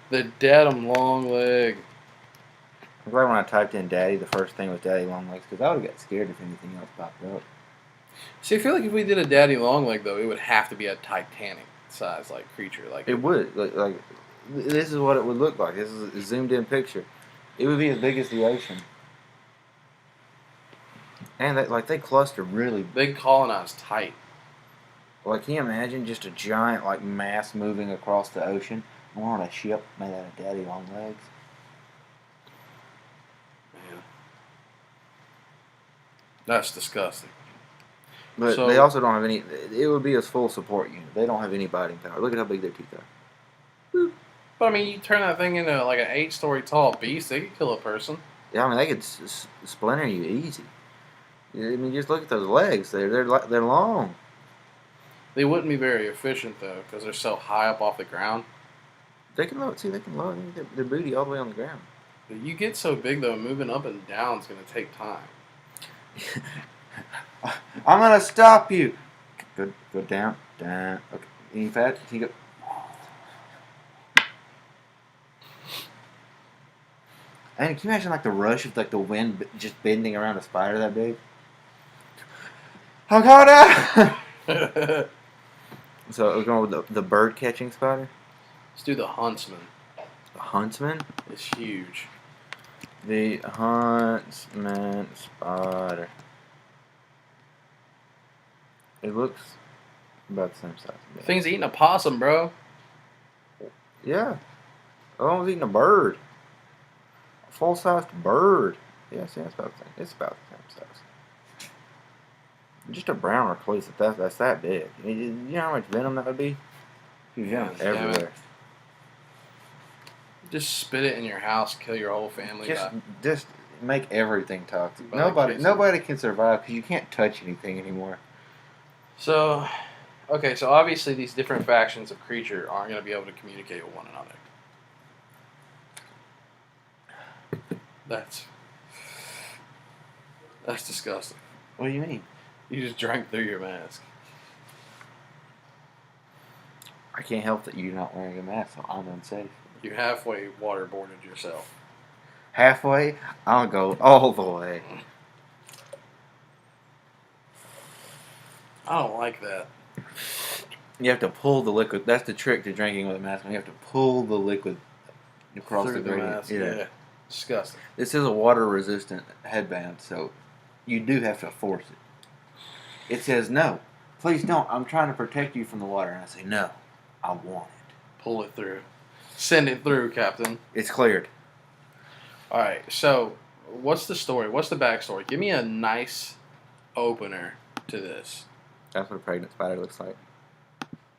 Speaker 2: The dad'em long leg.
Speaker 1: I'm glad when I typed in daddy, the first thing was daddy long legs, because I would have got scared if anything else popped up.
Speaker 2: See, I feel like if we did a daddy long leg, though, it would have to be a Titanic size like creature. Like
Speaker 1: it would. Like this is what it would look like. This is a zoomed in picture. It would be as big as the ocean. And they cluster really.
Speaker 2: They colonize tight.
Speaker 1: Like, can you imagine just a giant mass moving across the ocean? We're on a ship made out of daddy long legs.
Speaker 2: Man, that's disgusting.
Speaker 1: But they also don't have any. It would be a full support unit. They don't have any biting power. Look at how big their teeth are.
Speaker 2: But I mean, you turn that thing into like an 8-story tall beast, they could kill a person.
Speaker 1: Yeah, I mean, they could splinter you easy. I mean, just look at those legs. They're long.
Speaker 2: They wouldn't be very efficient though, because they're so high up off the ground.
Speaker 1: They can lower. See, they can lower their booty all the way on the ground.
Speaker 2: But you get so big though, moving up and down is gonna take time.
Speaker 1: I'm gonna stop you. Go down. Okay. Any fat? Can you go? And can you imagine like the rush of like the wind just bending around a spider that big? I'm caught out. So we're going with the bird catching spider.
Speaker 2: Let's do the huntsman.
Speaker 1: The huntsman.
Speaker 2: It's huge.
Speaker 1: The huntsman spider. It looks about the same size.
Speaker 2: Thing's eating a possum, bro.
Speaker 1: Yeah. Oh, I was eating a bird. A full-sized bird. Yeah, see, that's about the same. It's about the same size. Just a brown recluse. That's that big. You know how much venom that would be? Venom everywhere.
Speaker 2: Just spit it in your house, kill your whole family.
Speaker 1: Just make everything toxic. Nobody can survive because you can't touch anything anymore.
Speaker 2: So, okay, so obviously these different factions of creature aren't going to be able to communicate with one another. That's disgusting.
Speaker 1: What do you mean?
Speaker 2: You just drank through your mask.
Speaker 1: I can't help that you're not wearing a mask, so I'm unsafe.
Speaker 2: You halfway waterboarded yourself.
Speaker 1: Halfway? I'll go all the way.
Speaker 2: I don't like that.
Speaker 1: You have to pull the liquid. That's the trick to drinking with a mask. You have to pull the liquid across
Speaker 2: Through the mask. Yeah. Disgusting.
Speaker 1: This is a water-resistant headband, so you do have to force it. It says, no, please don't. I'm trying to protect you from the water. And I say, no, I want it.
Speaker 2: Pull it through. Send it through, Captain.
Speaker 1: It's cleared.
Speaker 2: All right, so what's the story? What's the backstory? Give me a nice opener to this.
Speaker 1: That's what a pregnant spider looks like.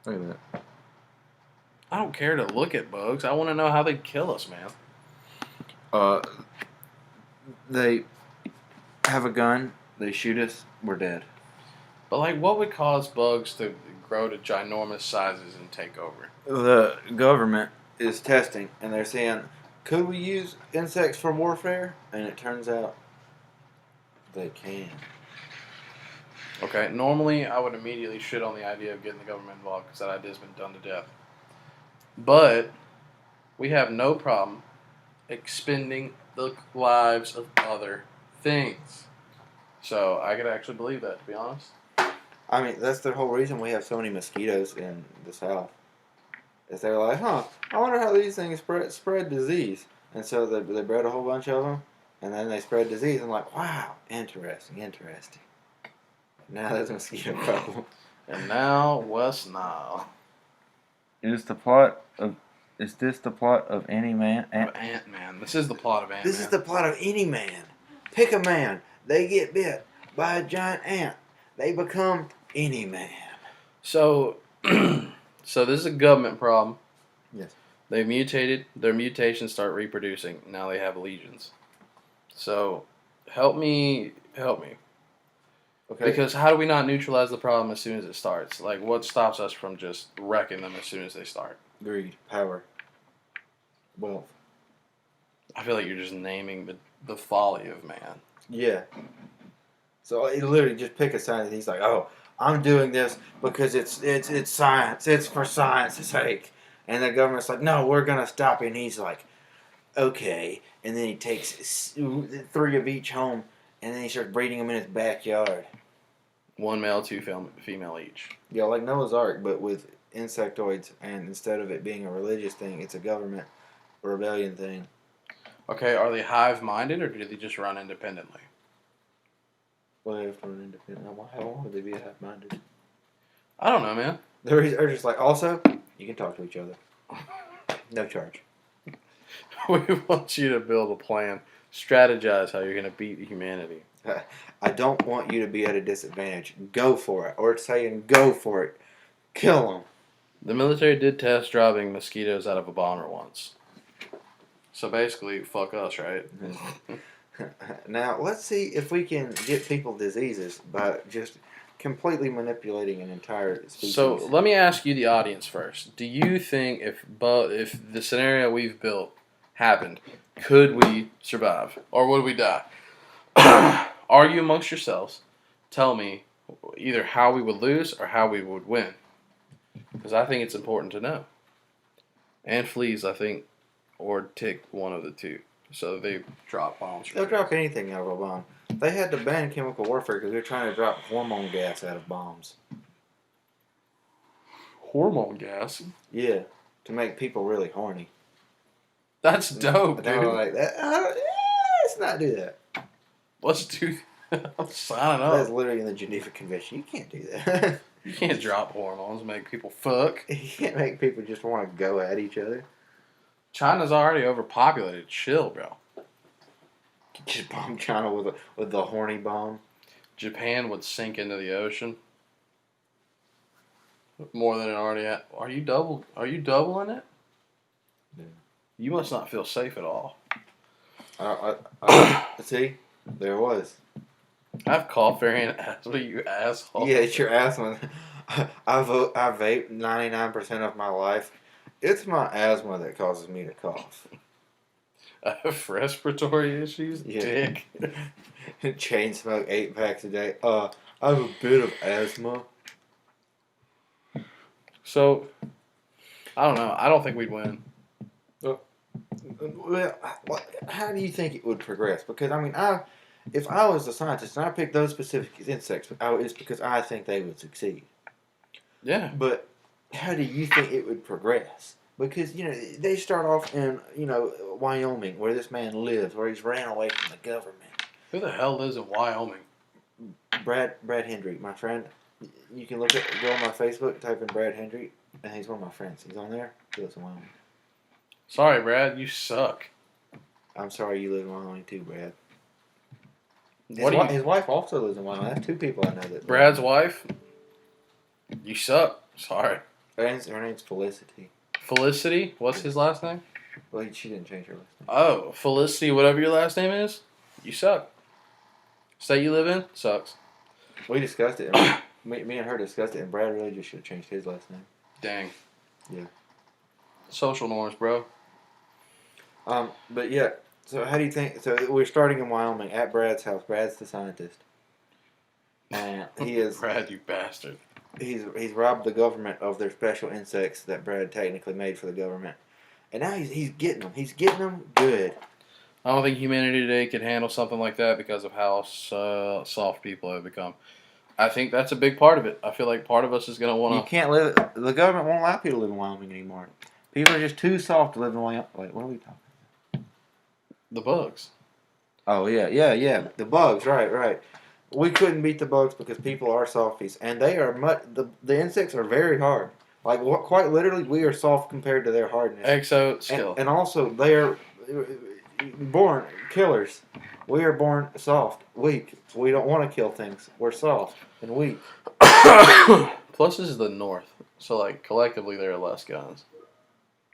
Speaker 1: Look at that.
Speaker 2: I don't care to look at bugs. I want to know how they kill us, man.
Speaker 1: They have a gun. They shoot us. We're dead.
Speaker 2: But like, what would cause bugs to grow to ginormous sizes and take over?
Speaker 1: The government is testing, and they're saying, could we use insects for warfare? And it turns out they can.
Speaker 2: Okay, normally I would immediately shit on the idea of getting the government involved because that idea's been done to death. But we have no problem expending the lives of other things. So I could actually believe that, to be honest.
Speaker 1: I mean, that's the whole reason we have so many mosquitoes in the South. Is they're like, I wonder how these things spread disease. And so they bred a whole bunch of them, and then they spread disease. I'm like, wow, interesting. Now there's a mosquito problem.
Speaker 2: And now West Nile.
Speaker 1: Is this the plot of any man?
Speaker 2: Ant-Man. This is the plot of Ant-Man.
Speaker 1: This is the plot of any man. Pick a man. They get bit by a giant ant. They become any man.
Speaker 2: So this is a government problem.
Speaker 1: Yes.
Speaker 2: They've mutated. Their mutations start reproducing. Now they have legions. So help me.
Speaker 1: Okay.
Speaker 2: Because how do we not neutralize the problem as soon as it starts? Like, what stops us from just wrecking them as soon as they start?
Speaker 1: Greed, power, wealth.
Speaker 2: I feel like you're just naming the folly of man.
Speaker 1: Yeah. So he literally just pick a side, and he's like, "Oh, I'm doing this because it's science. It's for science's sake." And the government's like, "No, we're gonna stop it." And he's like, "Okay." And then he takes 3 of each home, and then he starts breeding them in his backyard.
Speaker 2: 1 male, 2 female each.
Speaker 1: Yeah, like Noah's Ark, but with insectoids, and instead of it being a religious thing, it's a government rebellion thing.
Speaker 2: Okay, are they hive-minded, or do they just run independently?
Speaker 1: Well, they have to run independent. How long would they be half-minded?
Speaker 2: I don't know, man.
Speaker 1: They're just like, also, you can talk to each other. No charge.
Speaker 2: We want you to build a plan. Strategize how you're going to beat humanity.
Speaker 1: I don't want you to be at a disadvantage. Go for it. Or it's saying, go for it. Kill them.
Speaker 2: The military did test dropping mosquitoes out of a bomber once. So basically, fuck us, right?
Speaker 1: Now, let's see if we can get people diseases by just completely manipulating an entire species.
Speaker 2: So let me ask you, the audience, first. Do you think if the scenario we've built happened, could we survive, or would we die? Argue amongst yourselves. Tell me either how we would lose or how we would win, because I think it's important to know. And fleas, I think, or tick, one of the two. So they drop bombs.
Speaker 1: They'll drop anything out of a bomb. They had to ban chemical warfare because they're trying to drop hormone gas out of bombs.
Speaker 2: Hormone gas.
Speaker 1: Yeah, to make people really horny.
Speaker 2: That's dope,
Speaker 1: They were
Speaker 2: dude.
Speaker 1: like, let's not do that.
Speaker 2: Let's do. I'm signing up.
Speaker 1: That's literally in the Geneva Convention. You can't do that.
Speaker 2: You can't drop hormones, make people fuck.
Speaker 1: You can't make people just want to go at each other.
Speaker 2: China's already overpopulated. Chill, bro.
Speaker 1: Just bomb China with the horny bomb.
Speaker 2: Japan would sink into the ocean more than it already had. Are you doubling it?
Speaker 1: Yeah.
Speaker 2: You must not feel safe at all.
Speaker 1: See, there it was.
Speaker 2: I have cough variant asthma, you asshole.
Speaker 1: Yeah, it's your asthma. I vape 99% of my life. It's my asthma that causes me to cough.
Speaker 2: I have respiratory issues.
Speaker 1: Yeah.
Speaker 2: Dick.
Speaker 1: Chain smoke 8 packs a day. I have a bit of asthma.
Speaker 2: So, I don't know. I don't think we'd win.
Speaker 1: Well, how do you think it would progress? Because I mean, if I was a scientist and I picked those specific insects, it's because I think they would succeed.
Speaker 2: Yeah.
Speaker 1: But how do you think it would progress? Because they start off in Wyoming, where this man lives, where he's ran away from the government.
Speaker 2: Who the hell lives in Wyoming?
Speaker 1: Brad Hendry, my friend. You can go on my Facebook, type in Brad Hendry, and he's one of my friends. He's on there. He lives in Wyoming.
Speaker 2: Sorry, Brad, you suck.
Speaker 1: I'm sorry you live in Wyoming too, Brad. His wife also lives in Wyoming. That's 2 people I know that.
Speaker 2: Brad's wife? You suck. Sorry.
Speaker 1: Her name's Felicity.
Speaker 2: Felicity? What's his last name?
Speaker 1: Well, she didn't change her last name.
Speaker 2: Oh, Felicity, whatever your last name is, you suck. State you live in, sucks.
Speaker 1: We discussed it. Me and her discussed it, and Brad really just should have changed his last name.
Speaker 2: Dang.
Speaker 1: Yeah.
Speaker 2: Social norms, bro.
Speaker 1: But yeah, so how do you think? So we're starting in Wyoming at Brad's house. Brad's the scientist, and he is
Speaker 2: Brad, you bastard.
Speaker 1: He's robbed the government of their special insects that Brad technically made for the government, and now he's getting them. He's getting them good.
Speaker 2: I don't think humanity today could handle something like that because of how soft people have become. I think that's a big part of it. I feel like part of us is going to want to...
Speaker 1: You can't live... The government won't allow people to live in Wyoming anymore. People are just too soft to live in Wyoming. Wait, what are we talking?
Speaker 2: The bugs.
Speaker 1: Oh, yeah. The bugs, right. We couldn't beat the bugs because people are softies. And they are much... The insects are very hard. Like, quite literally, we are soft compared to their hardness.
Speaker 2: Exo skill.
Speaker 1: And also, they are born killers. We are born soft, weak. We don't want to kill things. We're soft and weak.
Speaker 2: Plus, this is the North, so like collectively there are less guns.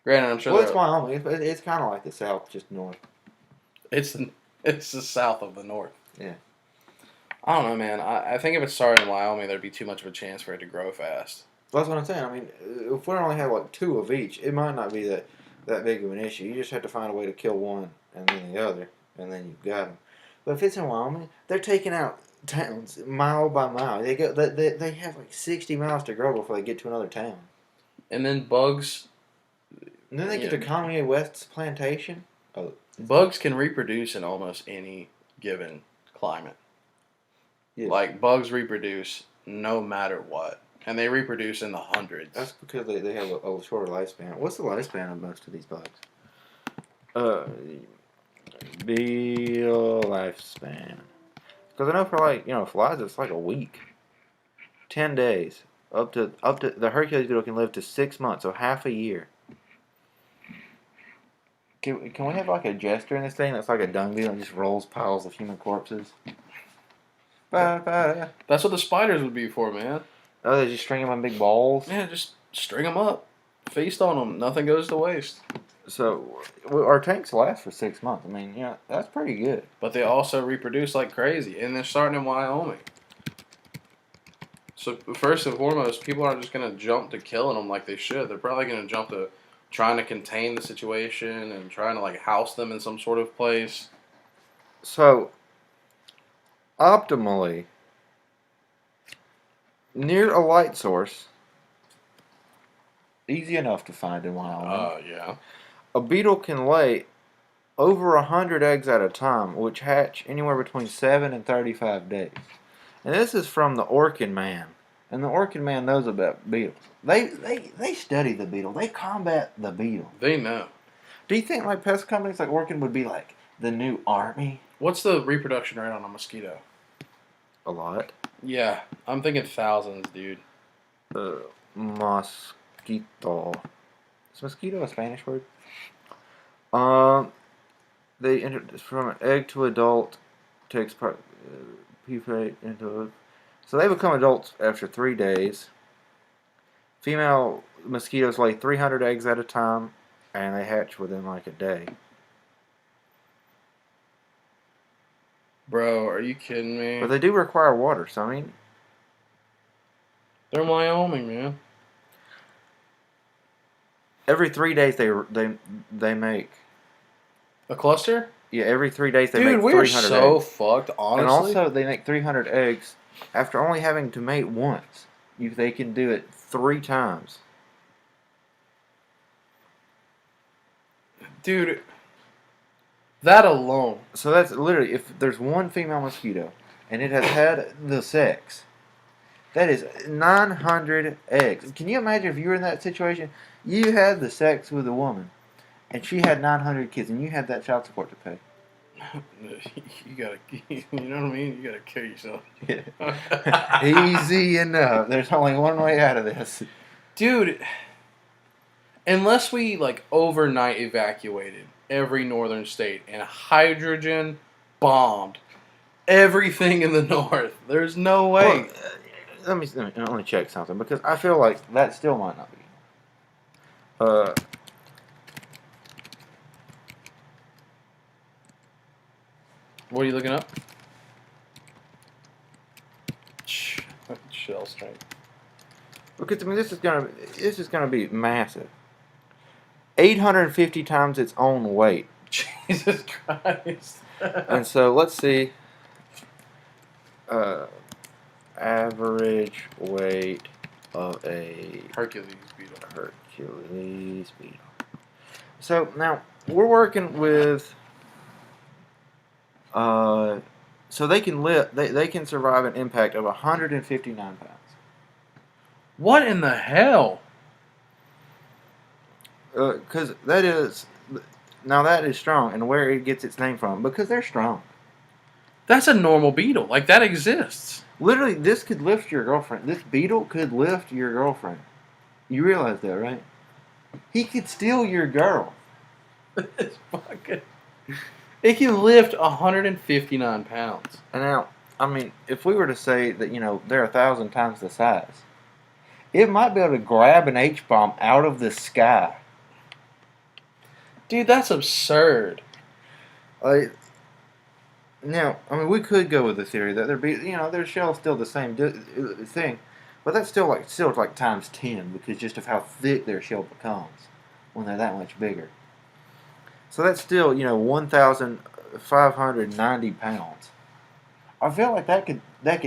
Speaker 2: Granted, I'm sure.
Speaker 1: Well, it's Wyoming. It's kind of like the South, just north.
Speaker 2: It's the South of the North.
Speaker 1: Yeah.
Speaker 2: I don't know, man. I think if it started in Wyoming, there'd be too much of a chance for it to grow fast.
Speaker 1: That's what I'm saying. I mean, if we only have like 2 of each, it might not be that big of an issue. You just have to find a way to kill one and then the other, and then you've got them. But if it's in Wyoming, they're taking out towns mile by mile. They have like 60 miles to grow before they get to another town.
Speaker 2: And then bugs.
Speaker 1: And then they get to Kanye West's plantation. Oh,
Speaker 2: bugs can reproduce in almost any given climate.
Speaker 1: Yeah. Like
Speaker 2: bugs reproduce no matter what, and they reproduce in the hundreds.
Speaker 1: That's because they have a shorter lifespan. What's the lifespan of most of these bugs? Real lifespan. Because I know for flies, it's like a week, 10 days, up to the Hercules beetle can live to 6 months, so half a year. Can we have like a jester in this thing that's like a dung beetle and just rolls piles of human corpses?
Speaker 2: That's what the spiders would be for, man.
Speaker 1: Oh, they just string them on big balls?
Speaker 2: Yeah, just String them up. Feast on them. Nothing goes to waste.
Speaker 1: So our tanks last for 6 months. I mean, yeah, that's pretty good.
Speaker 2: But they also reproduce like crazy. And they're starting in Wyoming. So first and foremost, people aren't just going to jump to killing them like they should. They're probably going to jump to trying to contain the situation and trying to like house them in some sort of place.
Speaker 1: So, optimally, near a light source, easy enough to find in Wyoming,
Speaker 2: Yeah.
Speaker 1: a beetle can lay over 100 eggs at a time, which hatch anywhere between 7 and 35 days. And this is from the Orkin man. And the Orkin man knows about beetles. They study the beetle. They combat the beetle.
Speaker 2: They know.
Speaker 1: Do you think like pest companies like Orkin would be like the new army?
Speaker 2: What's the reproduction rate on a mosquito?
Speaker 1: A lot.
Speaker 2: Yeah, I'm thinking thousands, dude.
Speaker 1: Mosquito. Is mosquito a Spanish word? They enter from an egg to adult takes part pupate into. So they become adults after 3 days. Female mosquitoes lay 300 eggs at a time, and they hatch within like a day.
Speaker 2: Bro, are you kidding me?
Speaker 1: But they do require water, so I mean,
Speaker 2: They're in Wyoming, man.
Speaker 1: every 3 days they make.
Speaker 2: A cluster?
Speaker 1: Yeah, every 3 days they
Speaker 2: Dude,
Speaker 1: make
Speaker 2: we're
Speaker 1: 300
Speaker 2: so
Speaker 1: eggs.
Speaker 2: fucked, honestly.
Speaker 1: And also they make 300 eggs after only having to mate once. They can do it 3 times.
Speaker 2: Dude, that alone.
Speaker 1: So that's literally, if there's one female mosquito and it has had the sex, that is 900 eggs. Can you imagine if you were in that situation? You had the sex with a woman and she had 900 kids and you had that child support to pay.
Speaker 2: You gotta, you know what I mean? You gotta kill yourself.
Speaker 1: Easy enough. There's only one way out of this.
Speaker 2: Dude, unless we like overnight evacuated every northern state and hydrogen bombed everything in the north, there's no way.
Speaker 1: Well, let me check something because I feel like that still might not be.
Speaker 2: What are you looking up? Shell strength.
Speaker 1: Because I mean, this is gonna be massive. 850 times its own weight.
Speaker 2: Jesus Christ.
Speaker 1: And so let's see. Average weight of a
Speaker 2: Hercules beetle.
Speaker 1: Hercules beetle. So now we're working with. So they can live. They can survive an impact of 159 pounds.
Speaker 2: What in the hell?
Speaker 1: Because that is strong, and where it gets its name from, because they're strong.
Speaker 2: That's a normal beetle. Like, that exists.
Speaker 1: Literally, this could lift your girlfriend. This beetle could lift your girlfriend. You realize that, right? He could steal your girl.
Speaker 2: It's fucking... It can lift 159 pounds.
Speaker 1: And now, I mean, if we were to say that, they're 1,000 times the size, it might be able to grab an H-bomb out of the sky.
Speaker 2: Dude, that's absurd.
Speaker 1: Now, I mean, we could go with the theory that their shell's still the same thing, but that's still like times 10 because just of how thick their shell becomes when they're that much bigger. So that's still 1,590 pounds. I feel like that could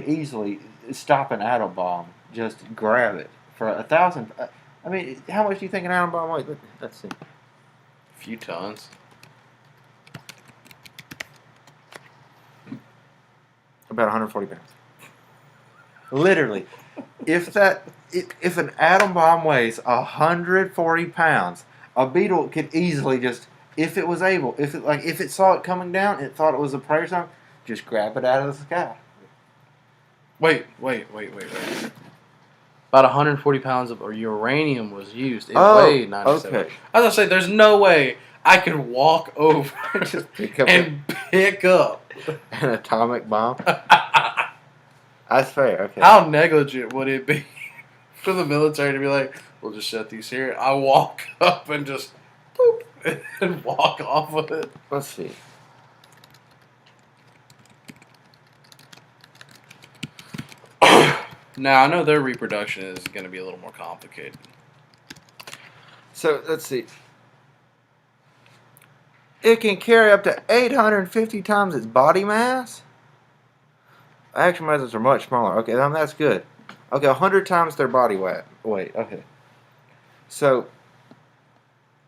Speaker 1: easily stop an atom bomb. Just grab it for 1,000. I mean, how much do you think an atom bomb weighs? Let's see.
Speaker 2: A few tons.
Speaker 1: About 140 pounds. Literally, if an atom bomb weighs 140 pounds, a beetle could easily just, if it saw it coming down, it thought it was a prey or something, just grab it out of the sky.
Speaker 2: Wait. About 140 pounds of uranium was used. It weighed 97.
Speaker 1: Okay.
Speaker 2: I was going to say, there's no way I could walk over
Speaker 1: Just pick up
Speaker 2: pick up
Speaker 1: an atomic bomb. That's fair. Okay.
Speaker 2: How negligent would it be for the military to be like, We'll just set these here. I walk up and just boop, and walk off of it.
Speaker 1: Let's see.
Speaker 2: Now, I know their reproduction is going to be a little more complicated.
Speaker 1: So, let's see. It can carry up to 850 times its body mass? Action methods are much smaller. Okay, that's good. Okay, 100 times their body weight. Okay. So,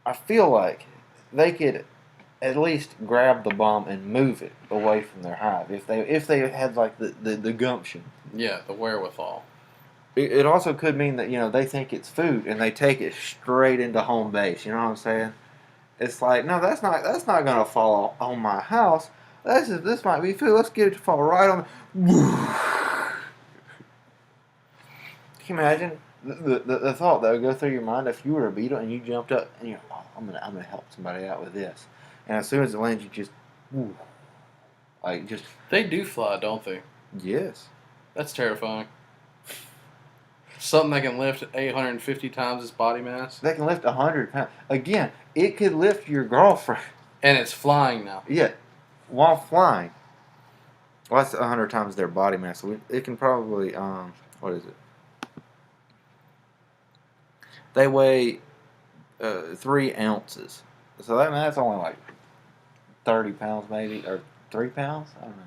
Speaker 1: I feel like they could at least grab the bomb and move it away from their hive if they had like the gumption.
Speaker 2: Yeah, the wherewithal.
Speaker 1: It also could mean that they think it's food and they take it straight into home base. You know what I'm saying? It's like, no, that's not gonna fall on my house. This might be food. Let's get it to fall right on. Can you imagine the thought that would go through your mind if you were a beetle and you jumped up and you're, oh, I'm gonna help somebody out with this, and as soon as it lands, you just, like just.
Speaker 2: They do fly, don't they?
Speaker 1: Yes.
Speaker 2: That's terrifying. Something that can lift 850 times its body mass.
Speaker 1: They can lift 100 pounds. Again, it could lift your girlfriend.
Speaker 2: And it's flying now.
Speaker 1: Yeah, while flying. Well, that's 100 times their body mass. So it can probably, what is it? They weigh 3 ounces. So that's only like 30 pounds maybe, or 3 pounds? I don't know.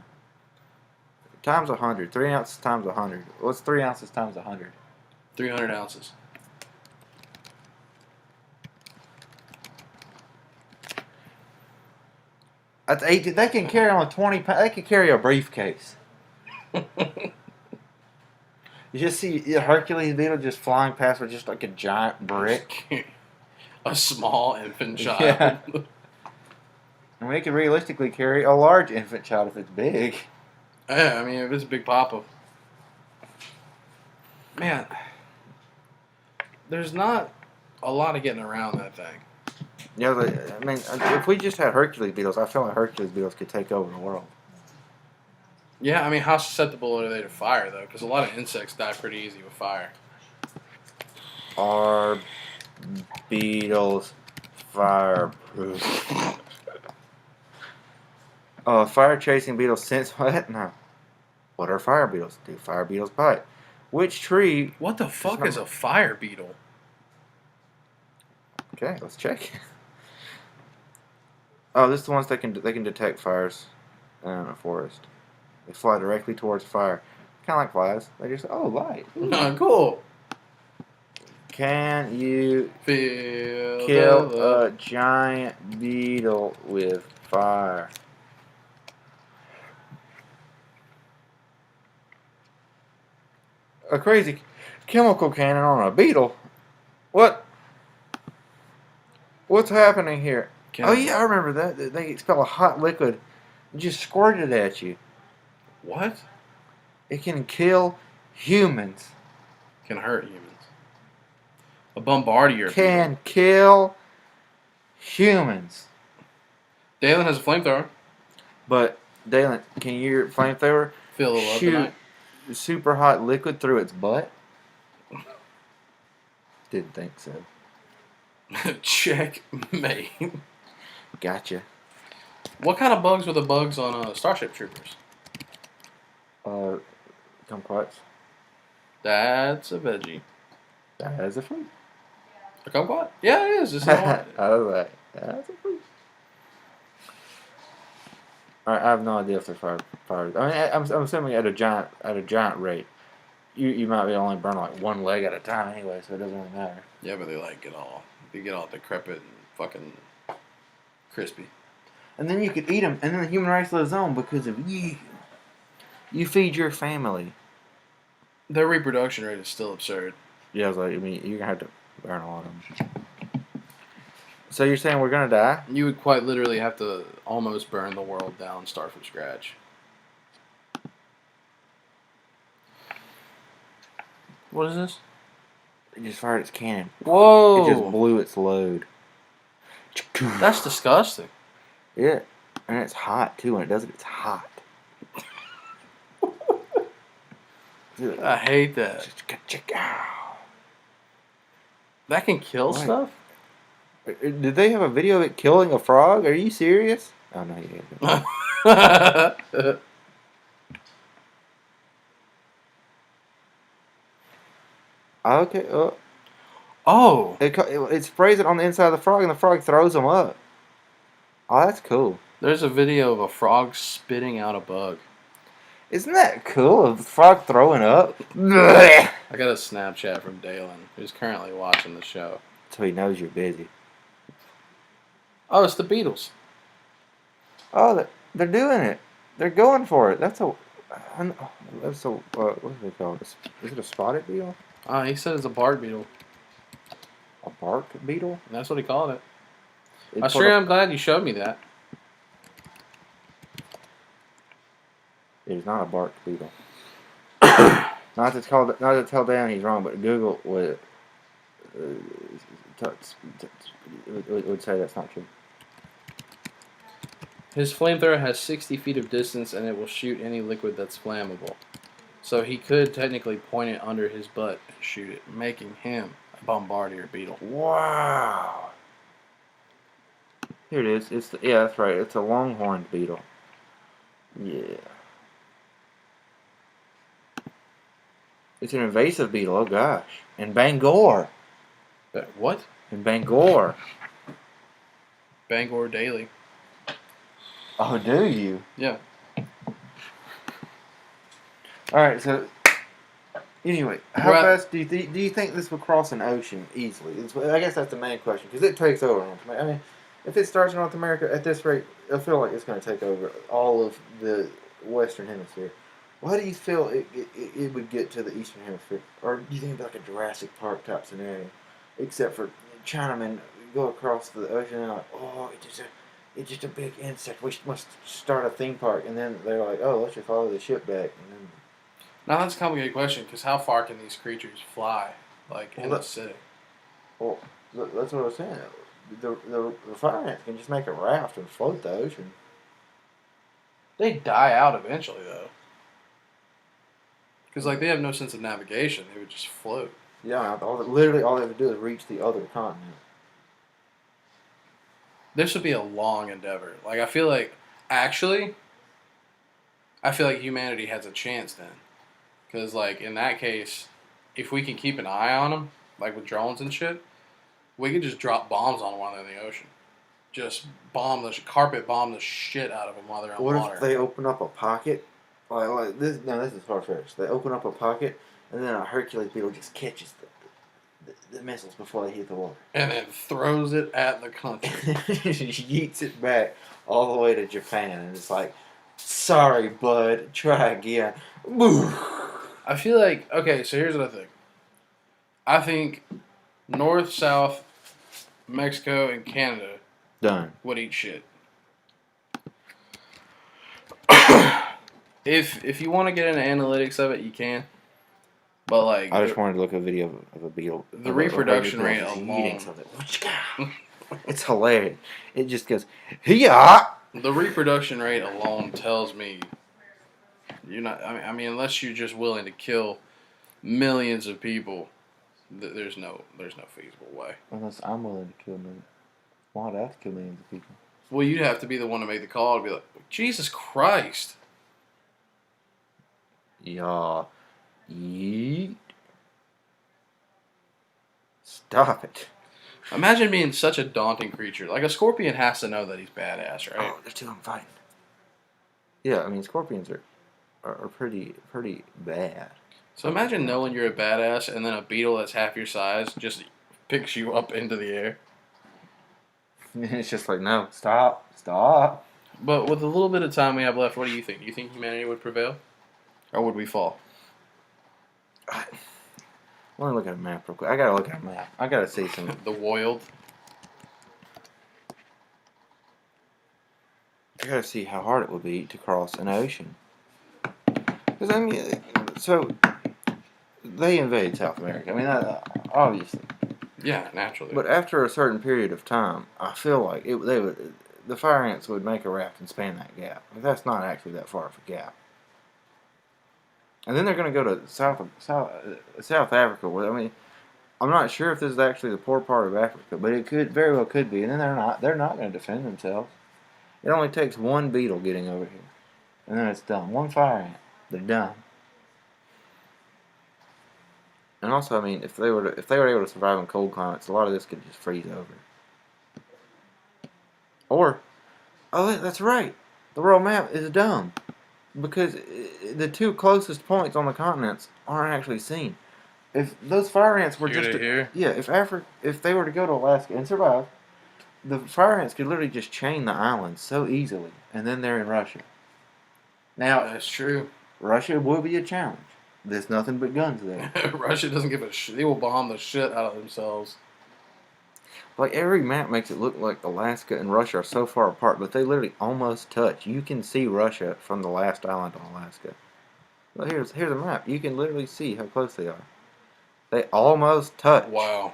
Speaker 1: Times 100. 3 ounces times 100. What's 3 ounces times 100?
Speaker 2: 300 ounces.
Speaker 1: That's 8. They can carry on 20 pounds. They can carry a briefcase. You just see a Hercules beetle just flying past with just like a giant brick.
Speaker 2: A small infant child.
Speaker 1: Yeah. And we could realistically carry a large infant child if it's big.
Speaker 2: Yeah, I mean, if it's a big papa. Man, there's not a lot of getting around that thing.
Speaker 1: Yeah, I mean, if we just had Hercules beetles, I feel like Hercules beetles could take over the world.
Speaker 2: Yeah, I mean, how susceptible are they to fire, though? Because a lot of insects die pretty easy with fire.
Speaker 1: Are beetles fireproof? Fire chasing beetles sense what? No. What are fire beetles? Do fire beetles bite? Which tree?
Speaker 2: What the fuck is a fire beetle?
Speaker 1: Okay, let's check. Oh, this is the ones that can detect fires in a forest. They fly directly towards fire, kind of like flies. They just light.
Speaker 2: Cool.
Speaker 1: Can you
Speaker 2: Feel
Speaker 1: kill a giant beetle with fire? A crazy chemical cannon on a beetle? What? What's happening here? Oh yeah, I remember that. They expel a hot liquid and just squirt it at you.
Speaker 2: What?
Speaker 1: It can kill humans.
Speaker 2: Can hurt humans. A bombardier.
Speaker 1: Can kill humans.
Speaker 2: Dalen has a flamethrower.
Speaker 1: But Dalen, can your flamethrower
Speaker 2: Fill it up
Speaker 1: shoot
Speaker 2: tonight.
Speaker 1: super hot liquid through its butt? Didn't think so.
Speaker 2: Checkmate.
Speaker 1: Gotcha.
Speaker 2: What kind of bugs were the bugs on Starship Troopers?
Speaker 1: Kumquats.
Speaker 2: That's a veggie.
Speaker 1: That is a fruit.
Speaker 2: A kumquat? Yeah, it is. It's
Speaker 1: I
Speaker 2: not.
Speaker 1: was like, that's a fruit. I have no idea if they're fire. I mean, I'm assuming at a giant rate, you might be only burning like one leg at a time anyway, so it doesn't really matter.
Speaker 2: Yeah, but they get all decrepit and fucking crispy.
Speaker 1: And then you could eat them, and then the human race lives on because of you. You feed your family.
Speaker 2: Their reproduction rate is still absurd.
Speaker 1: Yeah, I was like, I mean, you're gonna have to burn a lot of them. So you're saying we're gonna die?
Speaker 2: You would quite literally have to almost burn the world down, start from scratch. What is this?
Speaker 1: It just fired its cannon.
Speaker 2: Whoa!
Speaker 1: It just blew its load.
Speaker 2: That's disgusting.
Speaker 1: Yeah, and it's hot too. When it does it, it's hot.
Speaker 2: I hate that. That can kill
Speaker 1: Right.
Speaker 2: stuff?
Speaker 1: Did they have a video of it killing a frog? Are you serious? Oh no, you didn't. Okay.
Speaker 2: Oh,
Speaker 1: It sprays it on the inside of the frog, and the frog throws them up. Oh, that's cool.
Speaker 2: there's a video of a frog spitting out a bug.
Speaker 1: Isn't that cool? A frog throwing up. Blech.
Speaker 2: I got a Snapchat from Dalen, who's currently watching the show.
Speaker 1: So he knows you're busy.
Speaker 2: Oh, it's the Beatles.
Speaker 1: Oh, they're doing it. They're going for it. That's a. That's a. What do they call it? Is it a spotted beetle?
Speaker 2: He said it's a bark beetle.
Speaker 1: A bark beetle?
Speaker 2: And that's what he called it.
Speaker 1: It
Speaker 2: I
Speaker 1: put
Speaker 2: sure
Speaker 1: a-
Speaker 2: am glad you showed me that.
Speaker 1: It is not a bark beetle. Not to tell Dan he's wrong, but Google would would say that's not true.
Speaker 2: His flamethrower has 60 feet of distance and it will shoot any liquid that's flammable. So he could technically point it under his butt and shoot it, making him a bombardier beetle.
Speaker 1: Wow. Here it is. Yeah, that's right. It's a longhorned beetle. Yeah. It's an invasive beetle. Oh gosh. In Bangor.
Speaker 2: What?
Speaker 1: In Bangor.
Speaker 2: Bangor Daily.
Speaker 1: Oh, do you?
Speaker 2: Yeah.
Speaker 1: All right. So, anyway, how
Speaker 2: Right.
Speaker 1: fast do you think this will cross an ocean easily? I guess that's the main question because it takes over North America. I mean, if it starts in North America at this rate, I feel like it's going to take over all of the Western Hemisphere. Why do you feel it would get to the Eastern Hemisphere? Or do you think it'd be like a Jurassic Park type scenario? Except for Chinamen go across the ocean and like, oh, it's just a big insect. We must start a theme park. And then they're like, oh, let's just follow the ship back. And then,
Speaker 2: Now that's a complicated question because how far can these creatures fly, like in the city?
Speaker 1: well, that's what I was saying. The fire ants can just make a raft and float the ocean.
Speaker 2: They die out eventually though, because like they have no sense of navigation. They would just float.
Speaker 1: Yeah, literally all they have to do is reach the other continent.
Speaker 2: This would be a long endeavor. Like I feel like humanity has a chance then, because like in that case, if we can keep an eye on them, like with drones and shit, we could just drop bombs on them while they're in the ocean. Just carpet bomb the shit out of them while they're on
Speaker 1: What
Speaker 2: water.
Speaker 1: if they open up a pocket? Like this? No, this is far-fetched. They open up a pocket, and then a Hercules beetle just catches the missiles before they hit the water.
Speaker 2: And then throws it at the country.
Speaker 1: Yeets it back all the way to Japan, and it's like, sorry, bud, try again.
Speaker 2: I feel like, okay, so here's what I think. I think North, South, Mexico, and Canada
Speaker 1: Done.
Speaker 2: would eat shit. If you want to get into analytics of it, you can. But like,
Speaker 1: I just wanted to look at a video of a beetle.
Speaker 2: The reproduction rate
Speaker 1: just
Speaker 2: alone.
Speaker 1: eating something. It's hilarious. It just goes, yeah.
Speaker 2: the reproduction rate alone tells me you're not. I mean, unless you're just willing to kill millions of people, there's no feasible way.
Speaker 1: Unless I'm willing to kill millions. Why would I have to kill millions of people?
Speaker 2: Well, you'd have to be the one to make the call to be like, Jesus Christ.
Speaker 1: Yeah. Yeet. Stop it.
Speaker 2: Imagine being such a daunting creature. Like a scorpion has to know that he's badass, right?
Speaker 1: Oh, there's two of them fighting. Yeah, I mean scorpions are pretty bad.
Speaker 2: So imagine knowing you're a badass and then a beetle that's half your size just picks you up into the air.
Speaker 1: It's just like, no, stop.
Speaker 2: But with the little bit of time we have left, what do you think? Do you think humanity would prevail? Or would we fall?
Speaker 1: Let me look at a map real quick. I gotta look at a map. I gotta see some.
Speaker 2: The Wild.
Speaker 1: I gotta see how hard it would be to cross an ocean. Because I mean, so they invaded South America. I mean, obviously.
Speaker 2: Yeah, naturally.
Speaker 1: But after a certain period of time, I feel like the fire ants would make a raft and span that gap. But that's not actually that far of a gap. And then they're going to go to South Africa. Where, I mean, I'm not sure if this is actually the poor part of Africa, but it could very well could be. And then they're not going to defend themselves. It only takes one beetle getting over here, and then it's done. One fire ant, they're done. And also, I mean, if they were able to survive in cold climates, a lot of this could just freeze over. Or, oh, that's right, the world map is dumb because the two closest points on the continents aren't actually seen. If those fire ants were
Speaker 2: Here
Speaker 1: just
Speaker 2: to here.
Speaker 1: yeah, if they were to go to Alaska and survive, the fire ants could literally just chain the islands so easily, and then they're in Russia. Now,
Speaker 2: That's true.
Speaker 1: Russia will be a challenge. There's nothing but guns there.
Speaker 2: Russia doesn't give a shit. They will bomb the shit out of themselves.
Speaker 1: Like every map makes it look like Alaska and Russia are so far apart, but they literally almost touch. You can see Russia from the last island on Alaska. Well, here's a map. You can literally see how close they are. They almost touch.
Speaker 2: Wow.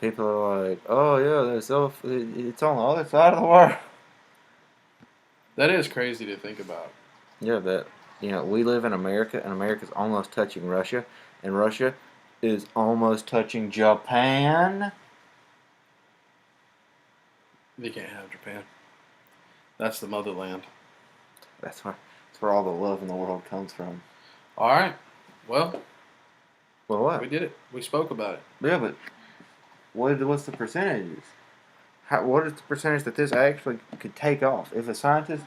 Speaker 1: People are like, "Oh yeah, it's on the other side of the world."
Speaker 2: That is crazy to think about.
Speaker 1: Yeah, that we live in America, and America's almost touching Russia, and Russia is almost touching Japan.
Speaker 2: They can't have Japan. That's the motherland.
Speaker 1: That's where all the love in the world comes from.
Speaker 2: All right. Well,
Speaker 1: What?
Speaker 2: we did it. We spoke about it.
Speaker 1: Yeah, but what's the percentages? What is the percentage that this actually could take off? If a scientist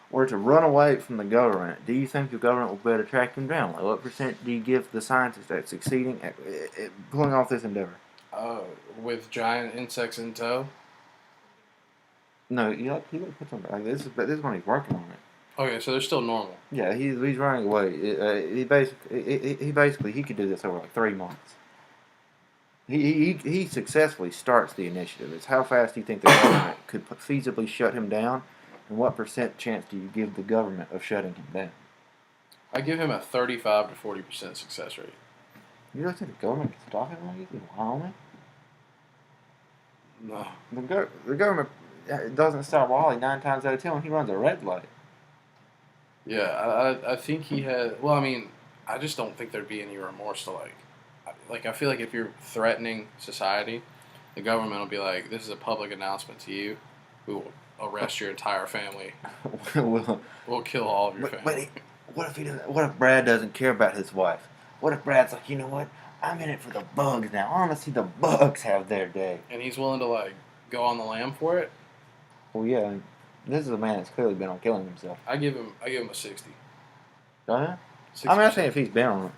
Speaker 1: were to run away from the government, do you think the government will be able to track him down? Like, what percent do you give the scientist at succeeding at pulling off this endeavor?
Speaker 2: With giant insects in tow.
Speaker 1: No, he puts on like this is when he's working on it.
Speaker 2: Okay, so they're still normal.
Speaker 1: Yeah, he's running away. He basically he could do this over like 3 months. He successfully starts the initiative. It's how fast do you think the government could feasibly shut him down, and what percent chance do you give the government of shutting him down?
Speaker 2: I give him a 35 to 40% success rate.
Speaker 1: You don't think the government can stop him like this in Wyoming?
Speaker 2: No.
Speaker 1: The government doesn't stop Wally 9 times out of 10 when he runs a red light.
Speaker 2: Yeah, I think he had. Well, I mean, I just don't think there'd be any remorse to I feel like if you're threatening society, the government will be like, "This is a public announcement to you. We will arrest your entire family. We'll kill all of your family."
Speaker 1: But what if Brad doesn't care about his wife? What if Brad's like, you know what? I'm in it for the bugs now. I want to see the bugs have their day.
Speaker 2: And he's willing to go on the lam for it.
Speaker 1: Well, yeah. This is a man that's clearly been on killing himself.
Speaker 2: I give him a 60.
Speaker 1: Oh yeah.
Speaker 2: 60%.
Speaker 1: I mean, I think if he's been on,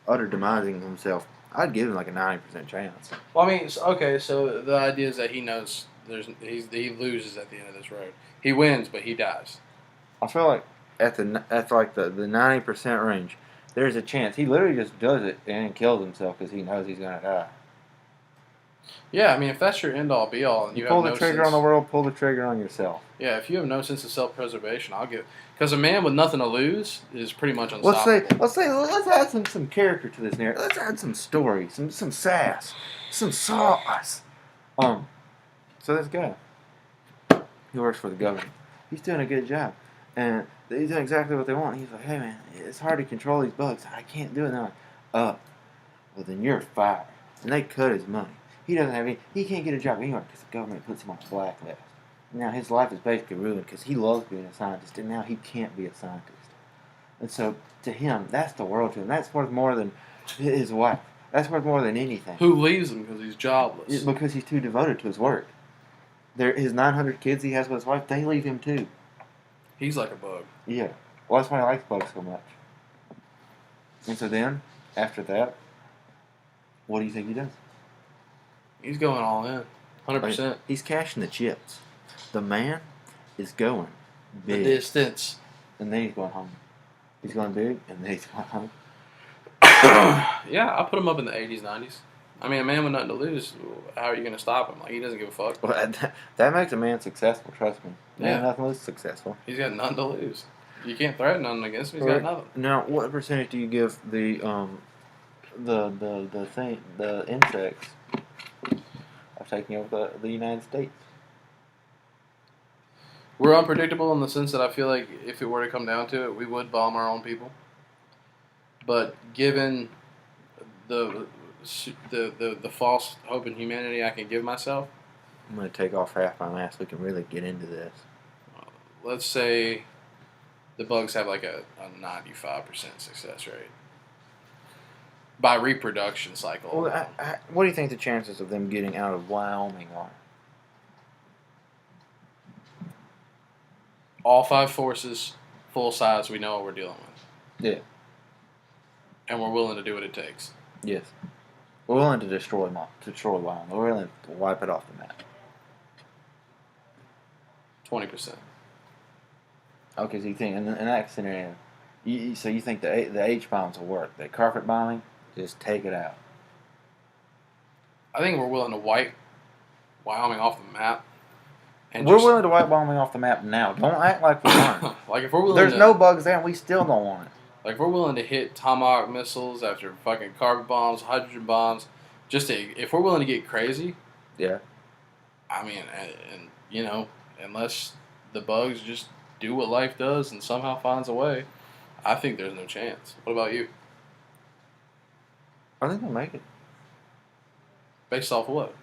Speaker 1: utter demising himself, I'd give him like a 90% chance.
Speaker 2: Well, I mean, so the idea is that he knows he loses at the end of this road. He wins, but he dies.
Speaker 1: I feel like at the 90% range, there's a chance he literally just does it and kills himself because he knows he's gonna die.
Speaker 2: Yeah, I mean, if that's your end all be all, and you
Speaker 1: pull
Speaker 2: have
Speaker 1: the trigger on the world, pull the trigger on yourself.
Speaker 2: Yeah, if you have no sense of self-preservation, because a man with nothing to lose is pretty much unstoppable.
Speaker 1: Let's add some character to this narrative. Let's add some story, some sass, some sauce. So this guy, he works for the government. He's doing a good job, and he's doing exactly what they want. He's like, hey man, it's hard to control these bugs. I can't do it now. Well then you're fired. And they cut his money. He doesn't have he can't get a job anywhere because the government puts him on the blacklist. Now his life is basically ruined because he loves being a scientist, and now he can't be a scientist. And so to him, that's the world to him. That's worth more than his wife. That's worth more than anything.
Speaker 2: Who leaves him because he's jobless?
Speaker 1: Because he's too devoted to his work. His 900 kids he has with his wife, they leave him too.
Speaker 2: He's like a bug.
Speaker 1: Yeah. Well, that's why he likes bugs so much. And so then, after that, what do you think he does?
Speaker 2: He's going all in. 100%.
Speaker 1: He's cashing the chips. The man is going big.
Speaker 2: The distance.
Speaker 1: And then he's going home. He's going big, and then he's going home.
Speaker 2: Yeah, I put him up in the 80s, 90s. I mean, a man with nothing to lose, how are you going to stop him? He doesn't give a fuck.
Speaker 1: Well, that makes a man successful, trust me. Man,
Speaker 2: Yeah.
Speaker 1: nothing lose successful.
Speaker 2: He's got nothing to lose. You can't threaten nothing against him. He's got nothing.
Speaker 1: Now, what percentage do you give the insects of taking over the United States?
Speaker 2: We're unpredictable in the sense that I feel like if it were to come down to it, we would bomb our own people. But given the false hope in humanity I can give myself.
Speaker 1: I'm gonna take off half my mask so we can really get into this.
Speaker 2: Let's say the bugs have like a 95% success rate by reproduction cycle.
Speaker 1: Well, what do you think the chances of them getting out of Wyoming are?
Speaker 2: All 5 forces, full size, we know what we're dealing with.
Speaker 1: Yeah.
Speaker 2: And we're willing to do what it takes.
Speaker 1: Yes. We're willing to destroy Wyoming. We're willing to wipe it off the map.
Speaker 2: 20%.
Speaker 1: Okay, so you think in that scenario, so you think the H bombs will work? The carpet bombing, just take it out.
Speaker 2: I think we're willing to wipe Wyoming off the map.
Speaker 1: And we're willing to wipe Wyoming off the map now. Don't act like we aren't.
Speaker 2: Like if we're willing
Speaker 1: There's no bugs there, and we still don't want it.
Speaker 2: Like if we're willing to hit tomahawk missiles after fucking carpet bombs, hydrogen bombs, if we're willing to get crazy.
Speaker 1: Yeah.
Speaker 2: I mean, and you know, unless the bugs just do what life does and somehow finds a way, I think there's no chance. What about you?
Speaker 1: I think they'll make it.
Speaker 2: Based off of what?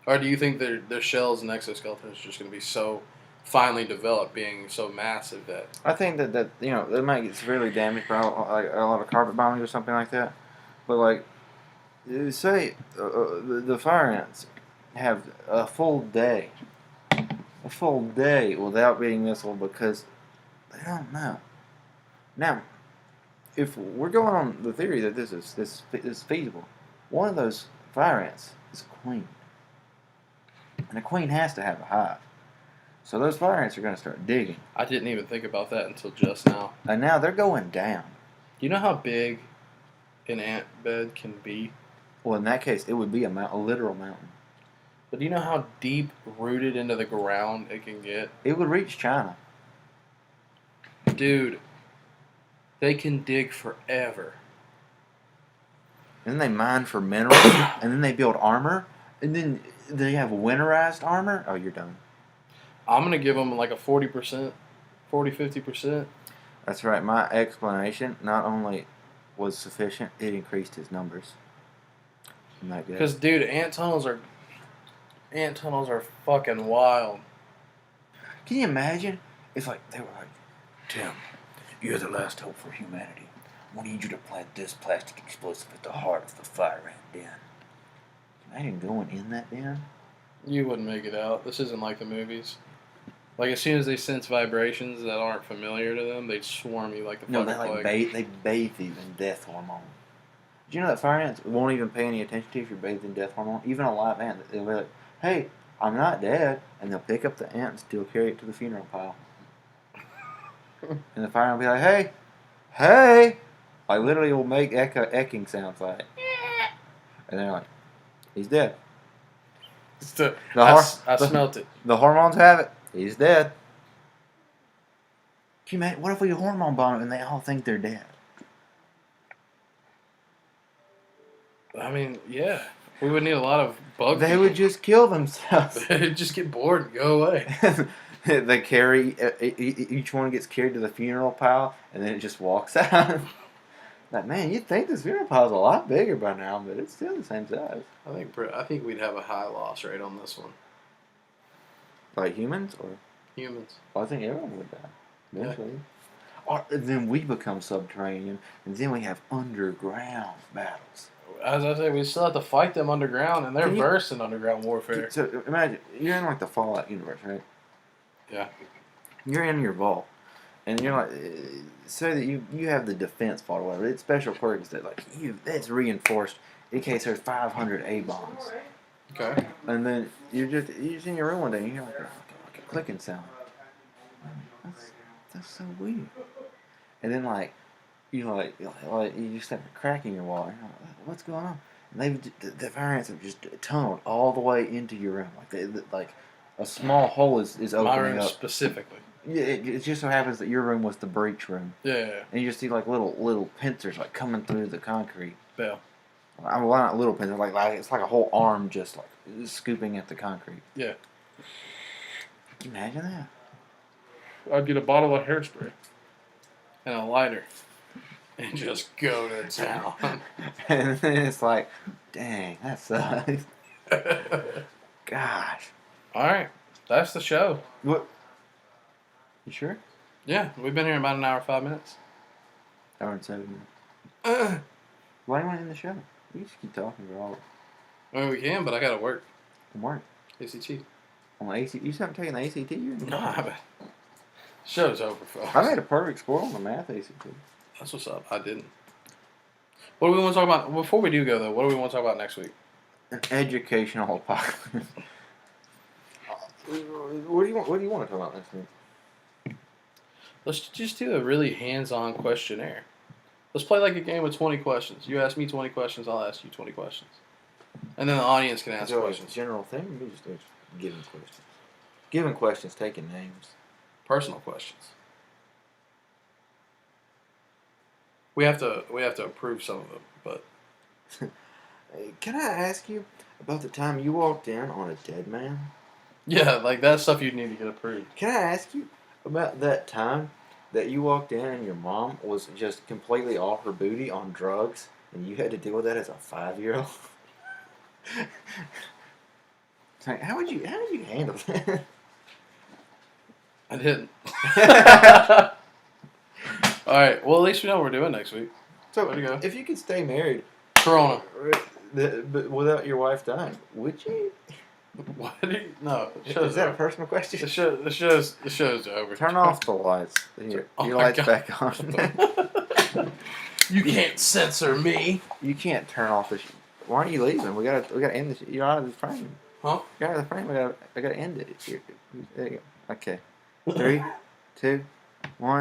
Speaker 2: Or do you think their shells and exoskeletons are just going to be so finely developed, being so massive that...
Speaker 1: I think that they might get severely damaged by like a lot of carpet bombing or something like that. But like, say the fire ants have a full day without being missiled because they don't know. Now, if we're going on the theory that this is feasible, one of those fire ants is a queen. And a queen has to have a hive. So those fire ants are going to start digging.
Speaker 2: I didn't even think about that until just now.
Speaker 1: And now they're going down.
Speaker 2: Do you know how big an ant bed can be?
Speaker 1: Well, in that case, it would be a literal mountain.
Speaker 2: But do you know how deep rooted into the ground it can get?
Speaker 1: It would reach China.
Speaker 2: Dude, they can dig forever.
Speaker 1: And then they mine for minerals, and then they build armor, and then they have winterized armor. Oh, you're done.
Speaker 2: I'm going to give them like a 40%, 50%.
Speaker 1: That's right. My explanation not only was sufficient, it increased his numbers. Isn't that good?
Speaker 2: Because, dude, ant tunnels are fucking wild.
Speaker 1: Can you imagine? It's like, they were like, Tim, you're the last hope for humanity. I need you to plant this plastic explosive at the heart of the fire ant den. Imagine going in that den.
Speaker 2: You wouldn't make it out. This isn't like the movies. Like, as soon as they sense vibrations that aren't familiar to them, they'd swarm you like the fucking plague.
Speaker 1: They bathe you in death hormone. Did you know that fire ants won't even pay any attention to you if you're bathed in death hormone? Even a live ant, they'll be like, hey, I'm not dead. And they'll pick up the ant and still carry it to the funeral pile. And the fire ant will be like, hey, hey. Like, literally will make ecking sounds like, and they're like, he's dead.
Speaker 2: I smelt it.
Speaker 1: The hormones have it. He's dead. Can you imagine, what if we hormone bomb them and they all think they're dead?
Speaker 2: I mean, yeah. We would need a lot of bugs.
Speaker 1: They would just kill themselves.
Speaker 2: They'd just get bored and go away.
Speaker 1: They carry, each one gets carried to the funeral pile, and then it just walks out. Like, man, you'd think this funeral pile's a lot bigger by now, but it's still the same size.
Speaker 2: I think we'd have a high loss rate on this one.
Speaker 1: Like humans or
Speaker 2: humans?
Speaker 1: Well, I think everyone would die eventually. Yeah. Or then we become subterranean, and then we have underground battles.
Speaker 2: As I say, we still have to fight them underground, and they're versed in underground warfare.
Speaker 1: So imagine you're in like the Fallout universe, right?
Speaker 2: Yeah.
Speaker 1: You're in your vault. And you're like, say that you have the defense vault or whatever. It's special perks that like that's reinforced in case there's 500 A bombs.
Speaker 2: Okay.
Speaker 1: And then you're just in your room one day and you hear like a clicking sound. That's so weird. And then like you just have a crack in your wall. You're like, what's going on? And the fire ants have just tunneled all the way into your room. Like a small hole is opening
Speaker 2: My room
Speaker 1: up.
Speaker 2: specifically.
Speaker 1: Yeah, it just so happens that your room was the breach room.
Speaker 2: Yeah.
Speaker 1: And you just see like little pincers like coming through the concrete.
Speaker 2: Yeah.
Speaker 1: Well, not little pincers, like it's like a whole arm just like scooping at the concrete.
Speaker 2: Yeah.
Speaker 1: Can you imagine that?
Speaker 2: I'd get a bottle of hairspray and a lighter. And just go to town.
Speaker 1: And then it's like, dang, that sucks. Gosh.
Speaker 2: All right, that's the show.
Speaker 1: What? You sure?
Speaker 2: Yeah, we've been here about an hour 5 minutes.
Speaker 1: Hour and 7 minutes.
Speaker 2: I
Speaker 1: Why do you want to end the show? We just keep talking about all
Speaker 2: mean, we can, but I gotta work.
Speaker 1: from work.
Speaker 2: ACT.
Speaker 1: On the ACT, you haven't taken the ACT yet?
Speaker 2: No, I haven't. Show's over, folks.
Speaker 1: I made a perfect score on the math ACT.
Speaker 2: That's what's up. I didn't. What do we want to talk about before we do go though? What do we want to talk about next week?
Speaker 1: An educational apocalypse. What do you want? What do you want to talk about next week?
Speaker 2: Let's just do a really hands-on questionnaire. Let's play like a game with 20 questions. You ask me 20 questions, I'll ask you 20 questions, and then the audience can ask
Speaker 1: So
Speaker 2: questions.
Speaker 1: general thing. We just giving questions. Giving questions, taking names.
Speaker 2: Personal questions. We have to approve some of them, but
Speaker 1: Hey, can I ask you about the time you walked in on a dead man?
Speaker 2: yeah, like that stuff you need to get approved.
Speaker 1: Can I ask you about that time that you walked in and your mom was just completely off her booty on drugs and you had to deal with that as a 5-year-old? Like, how would you handle that?
Speaker 2: I didn't. All right. Well, at least we know what we're doing next week.
Speaker 1: So,
Speaker 2: Way to go.
Speaker 1: if you could stay married,
Speaker 2: Corona.
Speaker 1: but without your wife dying, would you?
Speaker 2: What? No.
Speaker 1: Is that a personal question?
Speaker 2: The show's over.
Speaker 1: Turn off the lights. Your
Speaker 2: Oh my
Speaker 1: lights
Speaker 2: God.
Speaker 1: back on.
Speaker 2: You can't censor me.
Speaker 1: You can't turn off the. Why are you leaving? We gotta end this. You're out of the frame.
Speaker 2: Huh?
Speaker 1: You're out of the frame. I gotta end it. There you go. Okay. 3, 2, 1.